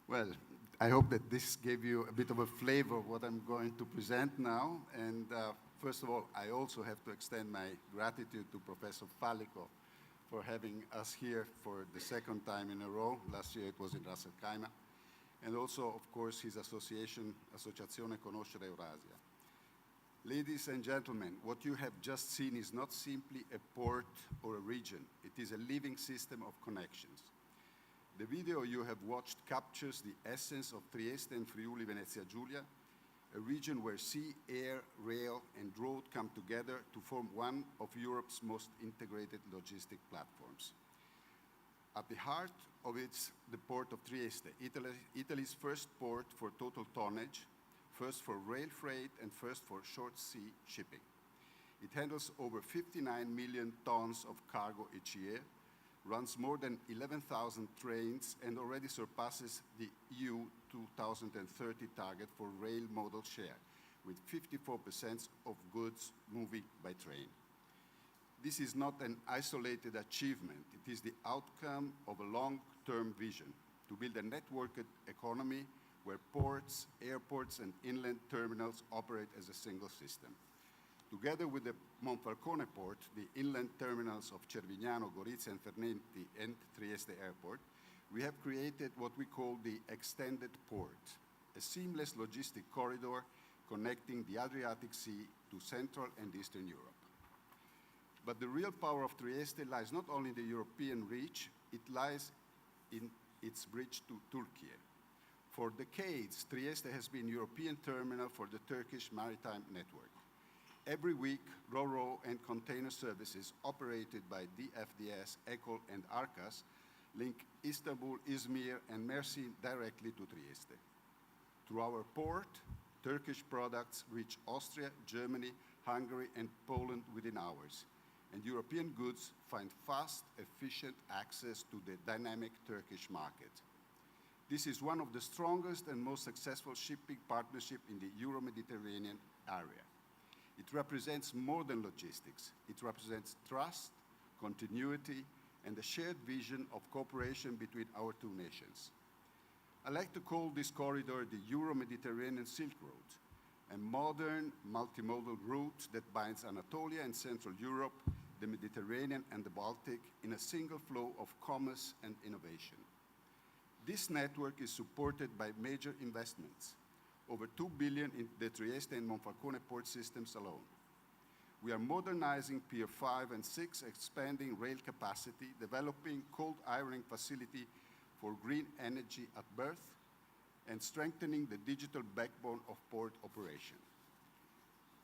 Well, I hope that this gave you a bit of a flavor of what I'm going to present now. And first of all, I also have to extend my gratitude to Professor Fallico for having us here for the second time in a row. Last year it was in Ras El Khaimah. And also, of course, his association, Associazione Conoscere Eurasia. Ladies and gentlemen, what you have just seen is not simply a port or a region. It is a living system of connections. The video you have watched captures the essence of Trieste and Friuli Venezia Giulia, a region where sea, air, rail, and road come together to form one of Europe's most integrated logistic platforms. At the heart of it's the port of Trieste, Italy's first port for total tonnage, first for rail freight and first for short sea shipping. It handles over 59 million tons of cargo each year, runs more than 11,000 trains, and already surpasses the EU 2030 target for rail modal share, with 54% of goods moving by train. This is not an isolated achievement. It is the outcome of a long-term vision to build a networked economy where ports, airports, and inland terminals operate as a single system. Together with the Monfalcone port, the inland terminals of Cervignano, Gorizia, and Ferneti, and Trieste Airport, we have created what we call the extended port, a seamless logistic corridor connecting the Adriatic Sea to Central and Eastern Europe. But the real power of Trieste lies not only in the European reach, it lies in its bridge to Turkey. For decades, Trieste has been European terminal for the Turkish maritime network. Every week, Ro-Ro and container services operated by DFDS, ECOL, and Arkas link Istanbul, Izmir, and Mersin directly to Trieste. Through our port, Turkish products reach Austria, Germany, Hungary, and Poland within hours, and European goods find fast, efficient access to the dynamic Turkish market. This is one of the strongest and most successful shipping partnerships in the Euro-Mediterranean area. It represents more than logistics. It represents trust, continuity, and a shared vision of cooperation between our two nations. I like to call this corridor the Euro-Mediterranean Silk Road, a modern multimodal route that binds Anatolia and Central Europe, the Mediterranean and the Baltic in a single flow of commerce and innovation. This network is supported by major investments, over 2 billion in the Trieste and Monfalcone port systems alone. We are modernizing Pier 5 and 6, expanding rail capacity, developing cold ironing facility for green energy at berth, and strengthening the digital backbone of port operation.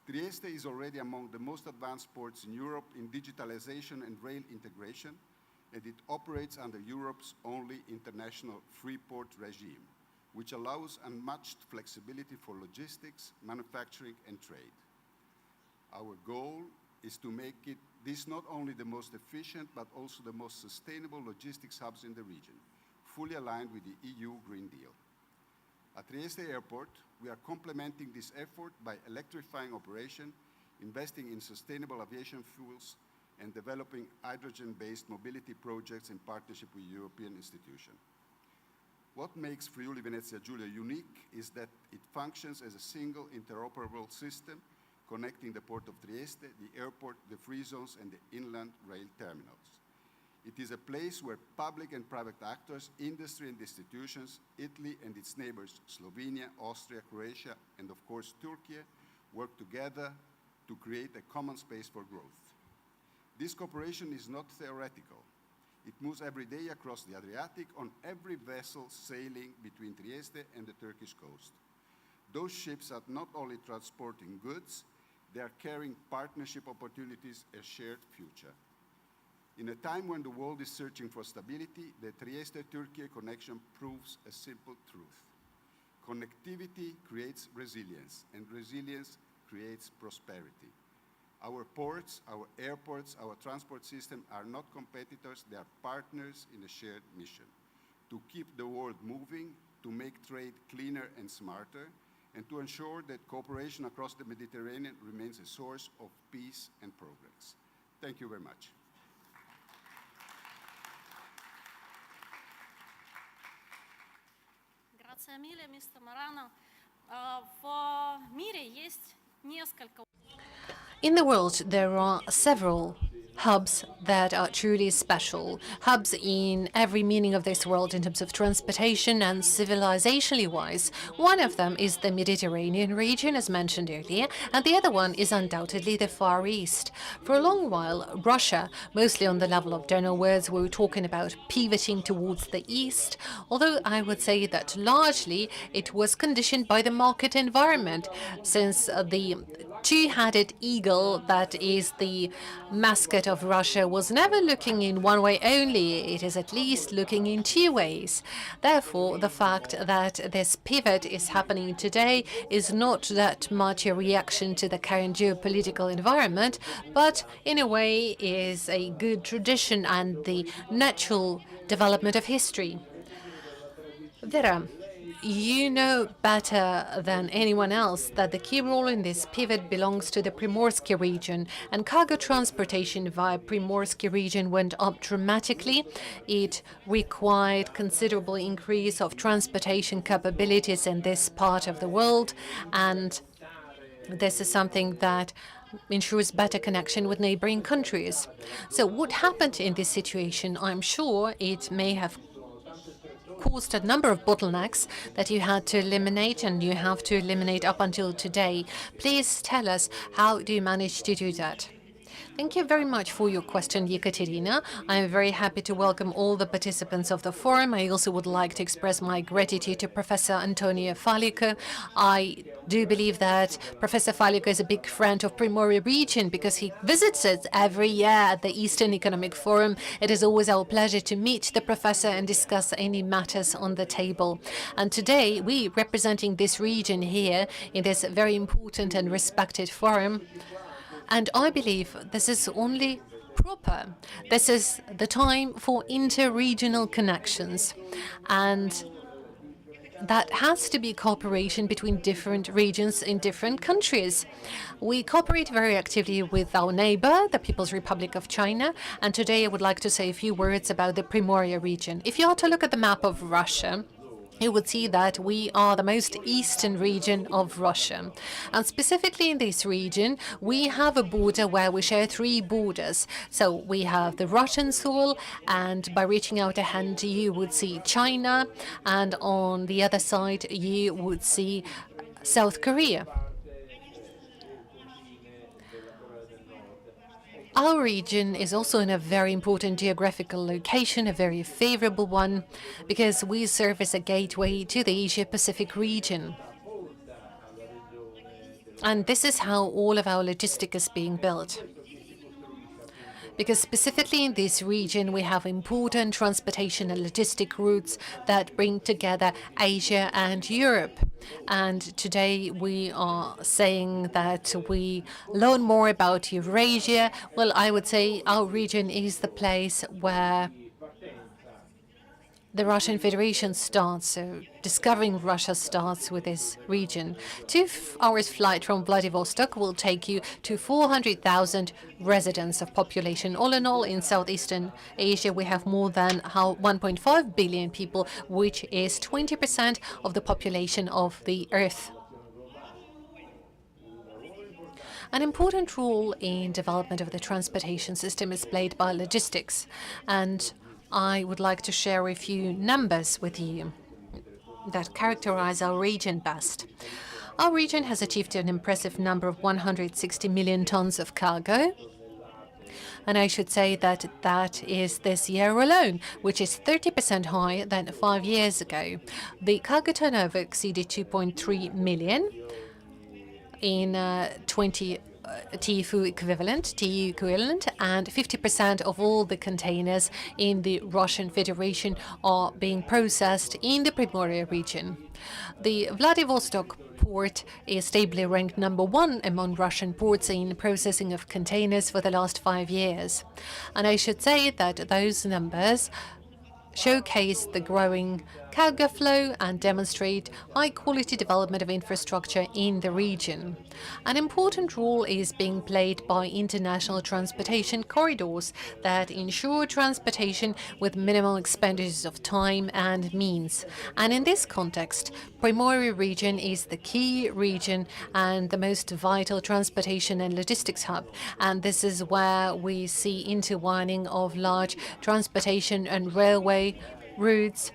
Trieste is already among the most advanced ports in Europe in digitalization and rail integration, and it operates under Europe's only international free port regime, which allows unmatched flexibility for logistics, manufacturing, and trade. Our goal is to make this not only the most efficient, but also the most sustainable logistics hubs in the region, fully aligned with the EU Green Deal. At Trieste Airport, we are complementing this effort by electrifying operation, investing in sustainable aviation fuels, and developing hydrogen-based mobility projects in partnership with European institutions. What makes Friuli Venezia Giulia unique is that it functions as a single interoperable system connecting the port of Trieste, the airport, the free zones, and the inland rail terminals. It is a place where public and private actors, industry and institutions, Italy and its neighbors, Slovenia, Austria, Croatia, and of course Turkey, work together to create a common space for growth. This cooperation is not theoretical. It moves every day across the Adriatic on every vessel sailing between Trieste and the Turkish coast. Those ships are not only transporting goods, they are carrying partnership opportunities, a shared future. In a time when the world is searching for stability, the Trieste-Turkey connection proves a simple truth. Connectivity creates resilience, and resilience creates prosperity. Our ports, our airports, our transport system are not competitors, they are partners in a shared mission. To keep the world moving, to make trade cleaner and smarter, and to ensure that cooperation across the Mediterranean remains a source of peace and progress. Thank you very much. Грация, Эмилия, мистер Марано. В мире есть несколько. In the world, there are several hubs that are truly special. Hubs in every meaning of this word in terms of transportation and civilizationally wise. One of them is the Mediterranean region, as mentioned earlier, and the other one is undoubtedly the Far East. For a long while, Russia, mostly on the level of general words, we were talking about pivoting towards the east, although I would say that largely it was conditioned by the market environment, since the two-headed eagle that is the mascot of Russia was never looking in one way only. It is at least looking in two ways. Therefore, the fact that this pivot is happening today is not that much a reaction to the current geopolitical environment, but in a way is a good tradition and the natural development of history. Vera, you know better than anyone else that the key role in this pivot belongs to the Primorsky region, and cargo transportation via Primorsky region went up dramatically. It required considerable increase of transportation capabilities in this part of the world, and this is something that ensures better connection with neighboring countries. So what happened in this situation? I'm sure it may have caused a number of bottlenecks that you had to eliminate, and you have to eliminate up until today. Please tell us, how do you manage to do that? Thank you very much for your question, Yekaterina. I am very happy to welcome all the participants of the forum. I also would like to express my gratitude to Professor Antonio Falico. I do believe that Professor Falico is a big friend of Primoria region because he visits it every year at the Eastern Economic Forum. It is always our pleasure to meet the professor and discuss any matters on the table. And today, we representing this region here in this very important and respected forum, and I believe this is only proper. This is the time for inter-regional connections, and that has to be cooperation between different regions in different countries. We cooperate very actively with our neighbor, the People's Republic of China, and today I would like to say a few words about the Primoria region. If you are to look at the map of Russia, you would see that we are the most eastern region of Russia. And specifically in this region, we have a border where we share three borders. So we have the Russian soil, and by reaching out a hand, you would see China, and on the other side, you would see South Korea. Our region is also in a very important geographical location, a very favorable one, because we serve as a gateway to the Asia-Pacific region. And this is how all of our logistics is being built. Because specifically in this region, we have important transportation and logistic routes that bring together Asia and Europe. And today we are saying that we learn more about Eurasia. Well, I would say our region is the place where the Russian Federation starts, so discovering Russia starts with this region. 2 hours flight from Vladivostok will take you to 400,000 residents of population. All in all, in Southeastern Asia, we have more than 1.5 billion people, which is 20% of the population of the Earth. An important role in development of the transportation system is played by logistics, and I would like to share a few numbers with you that characterize our region best. Our region has achieved an impressive number of 160 million tons of cargo, and I should say that that is this year alone, which is 30% higher than 5 years ago. The cargo turnover exceeded 2.3 million in 20 TEU equivalent, and 50% of all the containers in the Russian Federation are being processed in the Primoria region. The Vladivostok port is stably ranked #1 among Russian ports in processing of containers for the last 5 years. And I should say that those numbers showcase the growing cargo flow and demonstrate high-quality development of infrastructure in the region. An important role is being played by international transportation corridors that ensure transportation with minimal expenditures of time and means. And in this context, Primorje region is the key region and the most vital transportation and logistics hub. And this is where we see intertwining of large transportation and railway routes,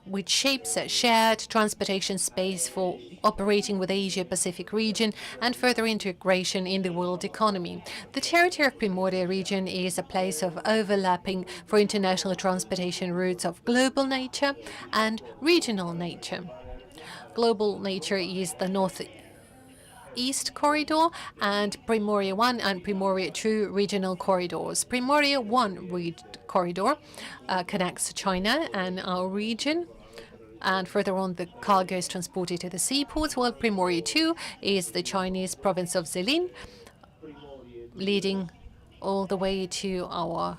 which shapes a shared transportation space for operating with the Asia-Pacific region and further integration in the world economy. The territory of Primorje region is a place of overlapping for international transportation routes of global nature and regional nature. Global nature is the Northeast Corridor and Primorje 1 and Primorje 2 regional corridors. Primorje 1 corridor connects China and our region, and further on the cargo is transported to the seaports, while Primorje 2 is the Chinese province of Zilin, leading all the way to our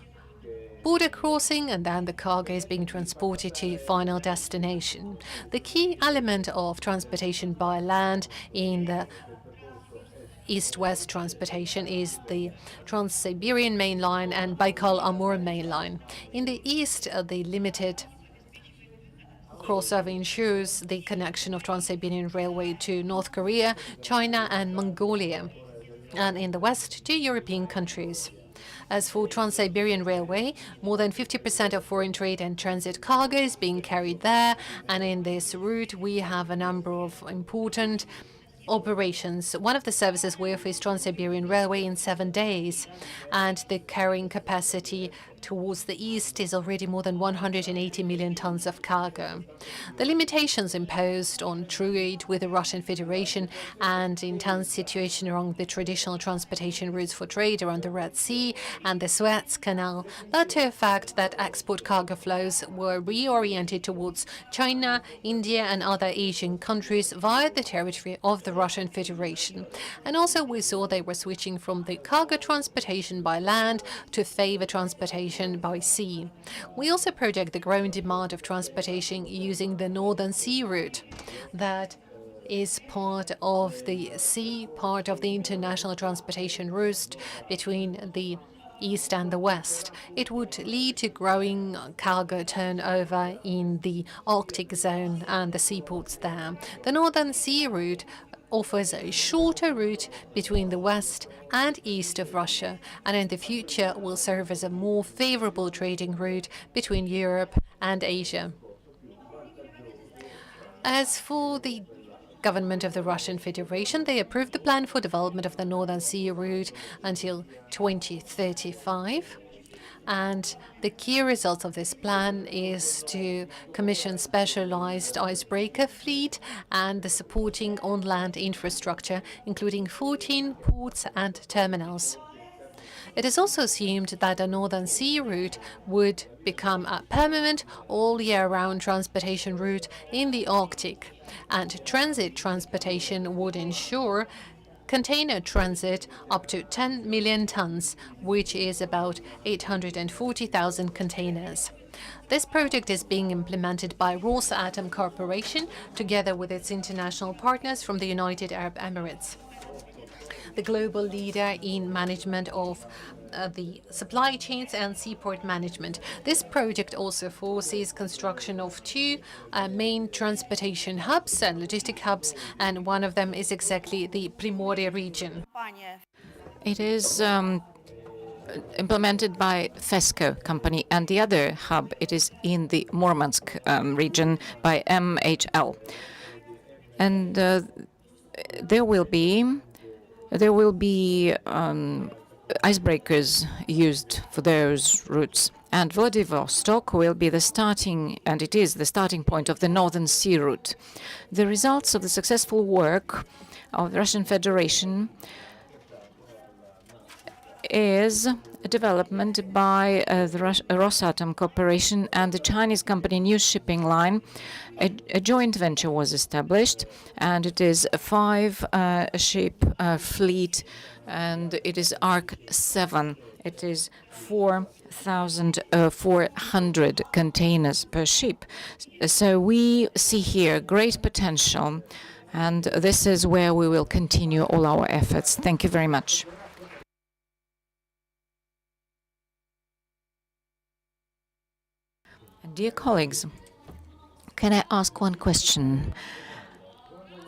border crossing, and then the cargo is being transported to final destination. The key element of transportation by land in the east-west transportation is the Trans-Siberian main line and Baikal-Amur main line. In the east, the limited crossover ensures the connection of Trans-Siberian Railway to North Korea, China and Mongolia, and in the west to European countries. As for Trans-Siberian Railway, more than 50% of foreign trade and transit cargo is being carried there, and in this route we have a number of important operations. One of the services we offer is Trans-Siberian Railway in 7 days, and the carrying capacity towards the east is already more than 180 million tons of cargo. The limitations imposed on trade with the Russian Federation and intense situation along the traditional transportation routes for trade around the Red Sea and the Suez Canal led to the fact that export cargo flows were reoriented towards China, India and other Asian countries via the territory of the Russian Federation. And also we saw they were switching from the cargo transportation by land to favor transportation by sea. We also project the growing demand of transportation using the Northern Sea route that is part of the sea, part of the international transportation route between the east and the west. It would lead to growing cargo turnover in the Arctic zone and the seaports there. The Northern Sea route offers a shorter route between the west and east of Russia, and in the future will serve as a more favorable trading route between Europe and Asia. As for the government of the Russian Federation, they approved the plan for development of the Northern Sea route until 2035. And the key result of this plan is to commission specialized icebreaker fleet and the supporting on-land infrastructure, including 14 ports and terminals. It is also assumed that the Northern Sea route would become a permanent all-year-round transportation route in the Arctic, and transit transportation would ensure container transit up to 10 million tons, which is about 840,000 containers. This project is being implemented by Rosatom Corporation together with its international partners from the United Arab Emirates, the global leader in management of the supply chains and seaport management. This project also foresees construction of 2 main transportation hubs and logistic hubs, and one of them is exactly the Primorje region. It is implemented by FESCO company, and the other hub, it is in the Murmansk region by MHL. And there will be icebreakers used for those routes. And Vladivostok will be the starting, and it is the starting point of the Northern Sea route. The results of the successful work of the Russian Federation is a development by the Rosatom Corporation and the Chinese company New Shipping Line. A joint venture was established, and it is a 5-ship fleet, and it is Arc 7. It is 4,400 containers per ship. So we see here great potential, and this is where we will continue all our efforts. Thank you very much. Dear colleagues, can I ask one question?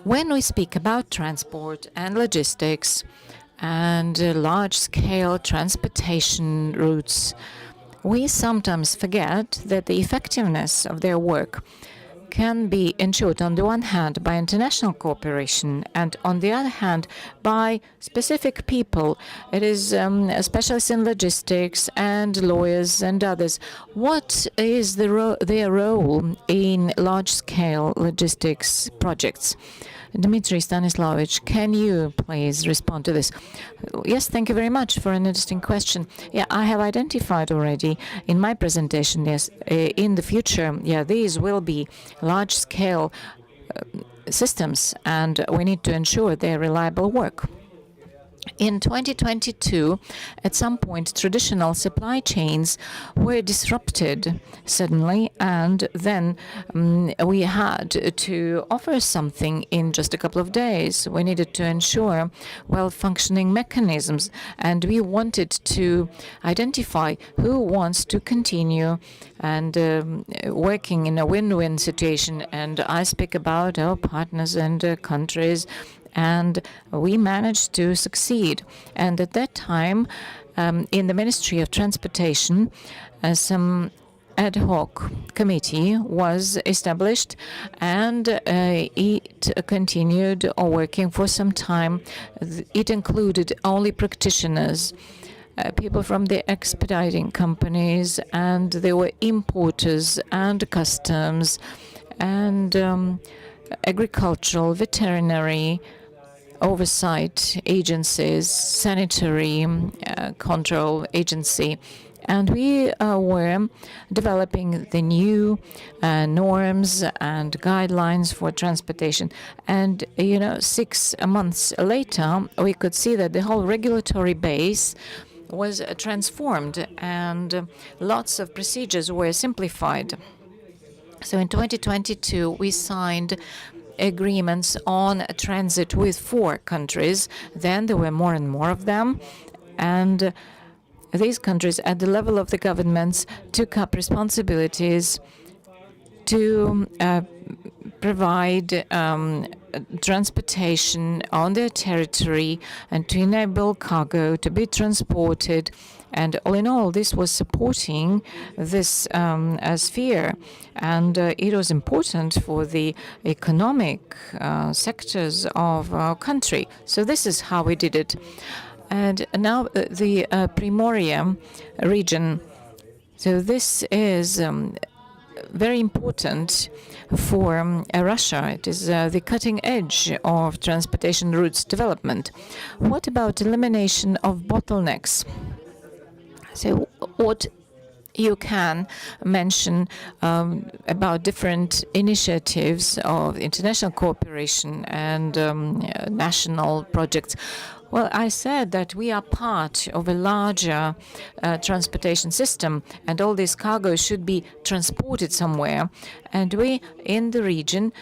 When we speak about transport and logistics and large-scale transportation routes, we sometimes forget that the effectiveness of their work can be ensured on the one hand by international cooperation and on the other hand by specific people. It is specialists in logistics and lawyers and others. What is their role in large-scale logistics projects? Dmitry Stanislavovich, can you please respond to this? Yes, thank you very much for an interesting question. Yeah, I have identified already in my presentation, yes, in the future, yeah, these will be large-scale systems, and we need to ensure their reliable work. In 2022, at some point, traditional supply chains were disrupted suddenly, and then we had to offer something in just a couple of days. We needed to ensure well-functioning mechanisms, and we wanted to identify who wants to continue and working in a win-win situation. And I speak about our partners and countries, and we managed to succeed. And at that time, in the Ministry of Transportation, some ad hoc committee was established, and it continued working for some time. It included only practitioners, people from the expediting companies, and there were importers and customs and agricultural, veterinary, oversight agencies, sanitary control agency. And we were developing the new norms and guidelines for transportation. And, 6 months later, we could see that the whole regulatory base was transformed and lots of procedures were simplified. So in 2022, we signed agreements on transit with 4 countries. Then there were more and more of them. And these countries, at the level of the governments, took up responsibilities to provide transportation on their territory and to enable cargo to be transported. And all in all, this was supporting this sphere, and it was important for the economic sectors of our country. So this is how we did it. And now the Primoria region. So this is very important for Russia. It is the cutting edge of transportation routes development. What about elimination of bottlenecks? So what you can mention about different initiatives of international cooperation and national projects. Well, I said that we are part of a larger transportation system, and all this cargo should be transported somewhere. And we, in the region,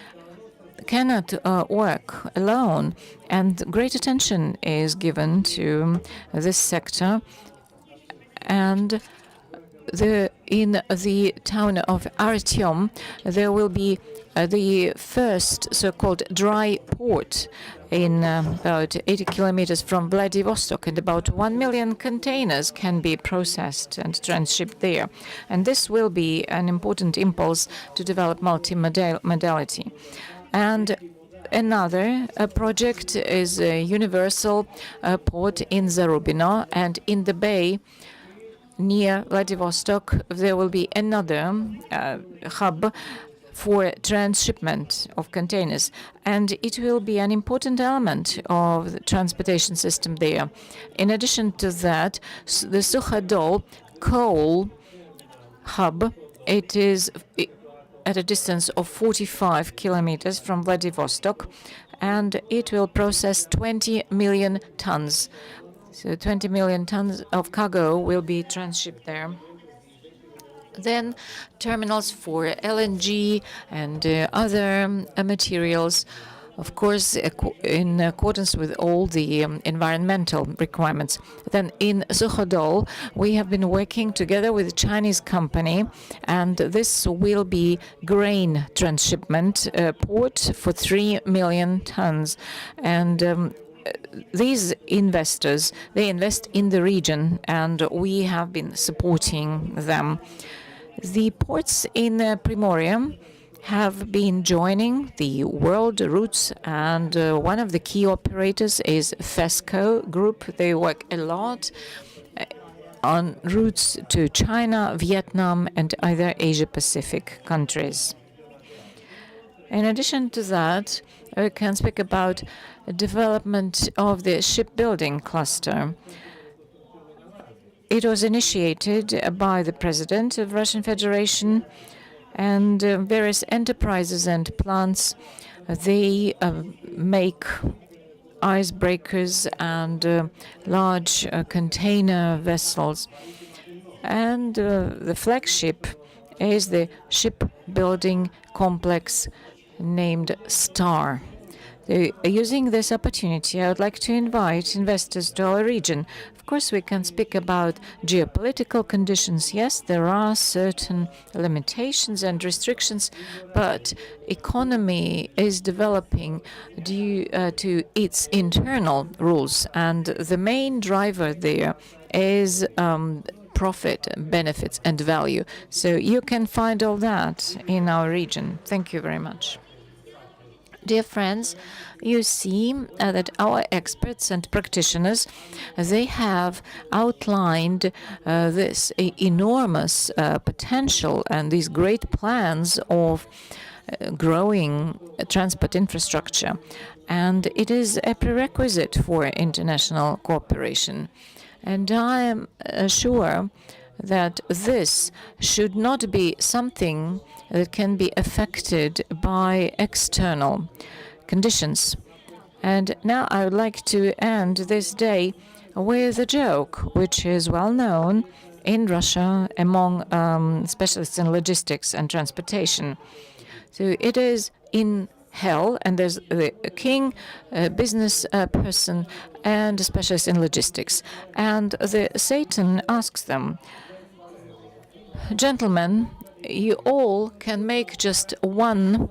cannot work alone. And great attention is given to this sector. And in the town of Artyom, there will be the first so-called dry port in about 80 kilometers from Vladivostok, and about 1 million containers can be processed and transshipped there. And this will be an important impulse to develop multimodality. And another project is a universal port in Zarubino, and in the bay near Vladivostok there will be another hub for transshipment of containers, and it will be an important element of the transportation system there. In addition to that, the Sukhadol coal hub, it is at a distance of 45 kilometers from Vladivostok, and it will process 20 million tons. So 20 million tons of cargo will be transshipped there. Then terminals for LNG and other materials, of course, in accordance with all the environmental requirements. Then in Sukhodol, we have been working together with a Chinese company, and this will be grain transshipment port for 3 million tons. And these investors, they invest in the region, and we have been supporting them. The ports in Primorye have been joining the world routes, and one of the key operators is FESCO Group. They work a lot on routes to China, Vietnam, and other Asia-Pacific countries. In addition to that, we can speak about development of the shipbuilding cluster. It was initiated by the President of Russian Federation, and various enterprises and plants, they make icebreakers and large container vessels. And the flagship is the shipbuilding complex named STAR. Using this opportunity, I would like to invite investors to our region. Of course, we can speak about geopolitical conditions. Yes, there are certain limitations and restrictions, but economy is developing due to its internal rules, and the main driver there is profit, benefits, and value. So you can find all that in our region. Thank you very much. Dear friends, you see that our experts and practitioners, they have outlined this enormous potential and these great plans of growing transport infrastructure. And it is a prerequisite for international cooperation. And I am sure that this should not be something that can be affected by external conditions. And now I would like to end this day with a joke, which is well known in Russia among specialists in logistics and transportation. So it is in hell, and there's the king, a business person, and a specialist in logistics. And the Satan asks them, "Gentlemen, you all can make just one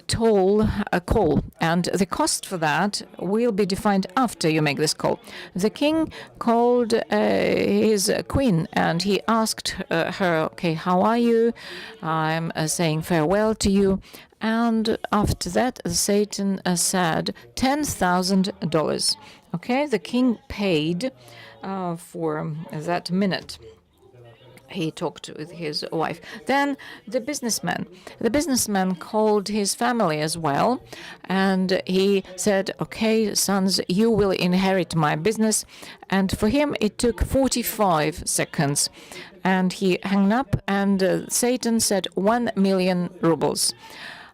call, and the cost for that will be defined after you make this call." The king called his queen, and he asked her, "Okay, how are you? I'm saying farewell to you." And after that, Satan said $10,000. Okay, the king paid for that minute. He talked with his wife. Then the businessman called his family as well, and he said, "Okay, sons, you will inherit my business." And for him, it took 45 seconds. And he hung up, and Satan said 1 million rubles.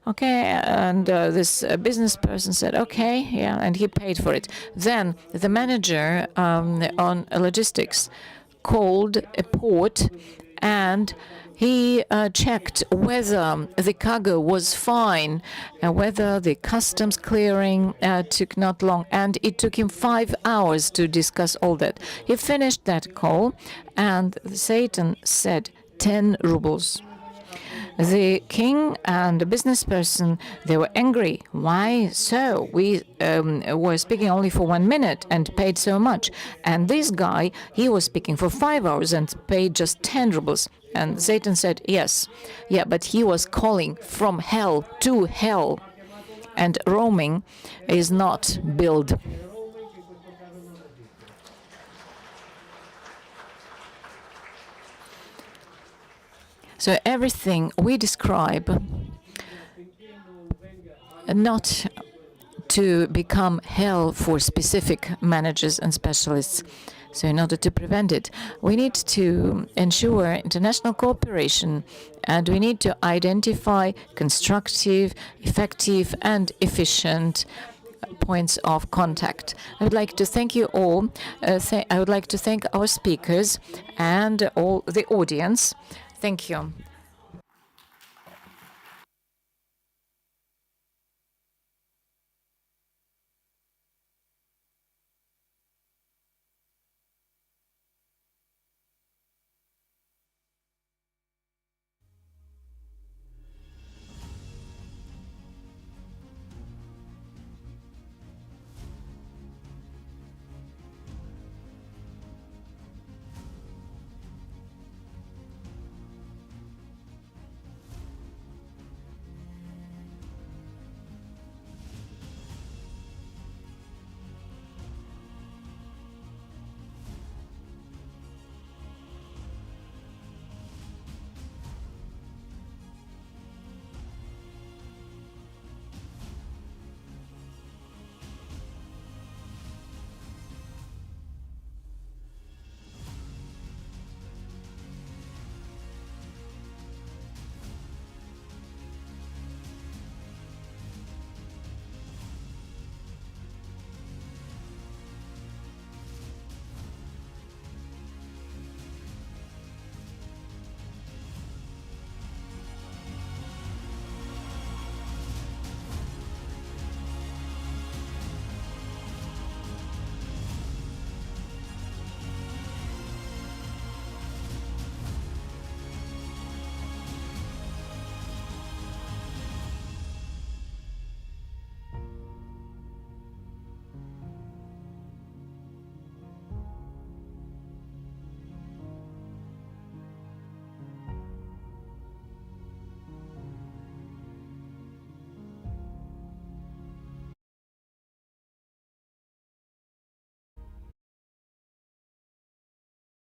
Okay, and this business person said, "Okay, yeah," and he paid for it. Then the manager on logistics called a port, and he checked whether the cargo was fine, whether the customs clearing took not long, and it took him 5 hours to discuss all that. He finished that call, and Satan said 10 rubles. The king and the business person, they were angry. Why so? We were speaking only for 1 minute and paid so much. And this guy, he was speaking for 5 hours and paid just 10 rubles. And Satan said, yes, yeah, but he was calling from hell to hell. And roaming is not billed. So everything we describe, not to become hell for specific managers and specialists. So in order to prevent it, we need to ensure international cooperation, and we need to identify constructive, effective, and efficient points of contact. I would like to thank you all. I would like to thank our speakers and all the audience. Thank you.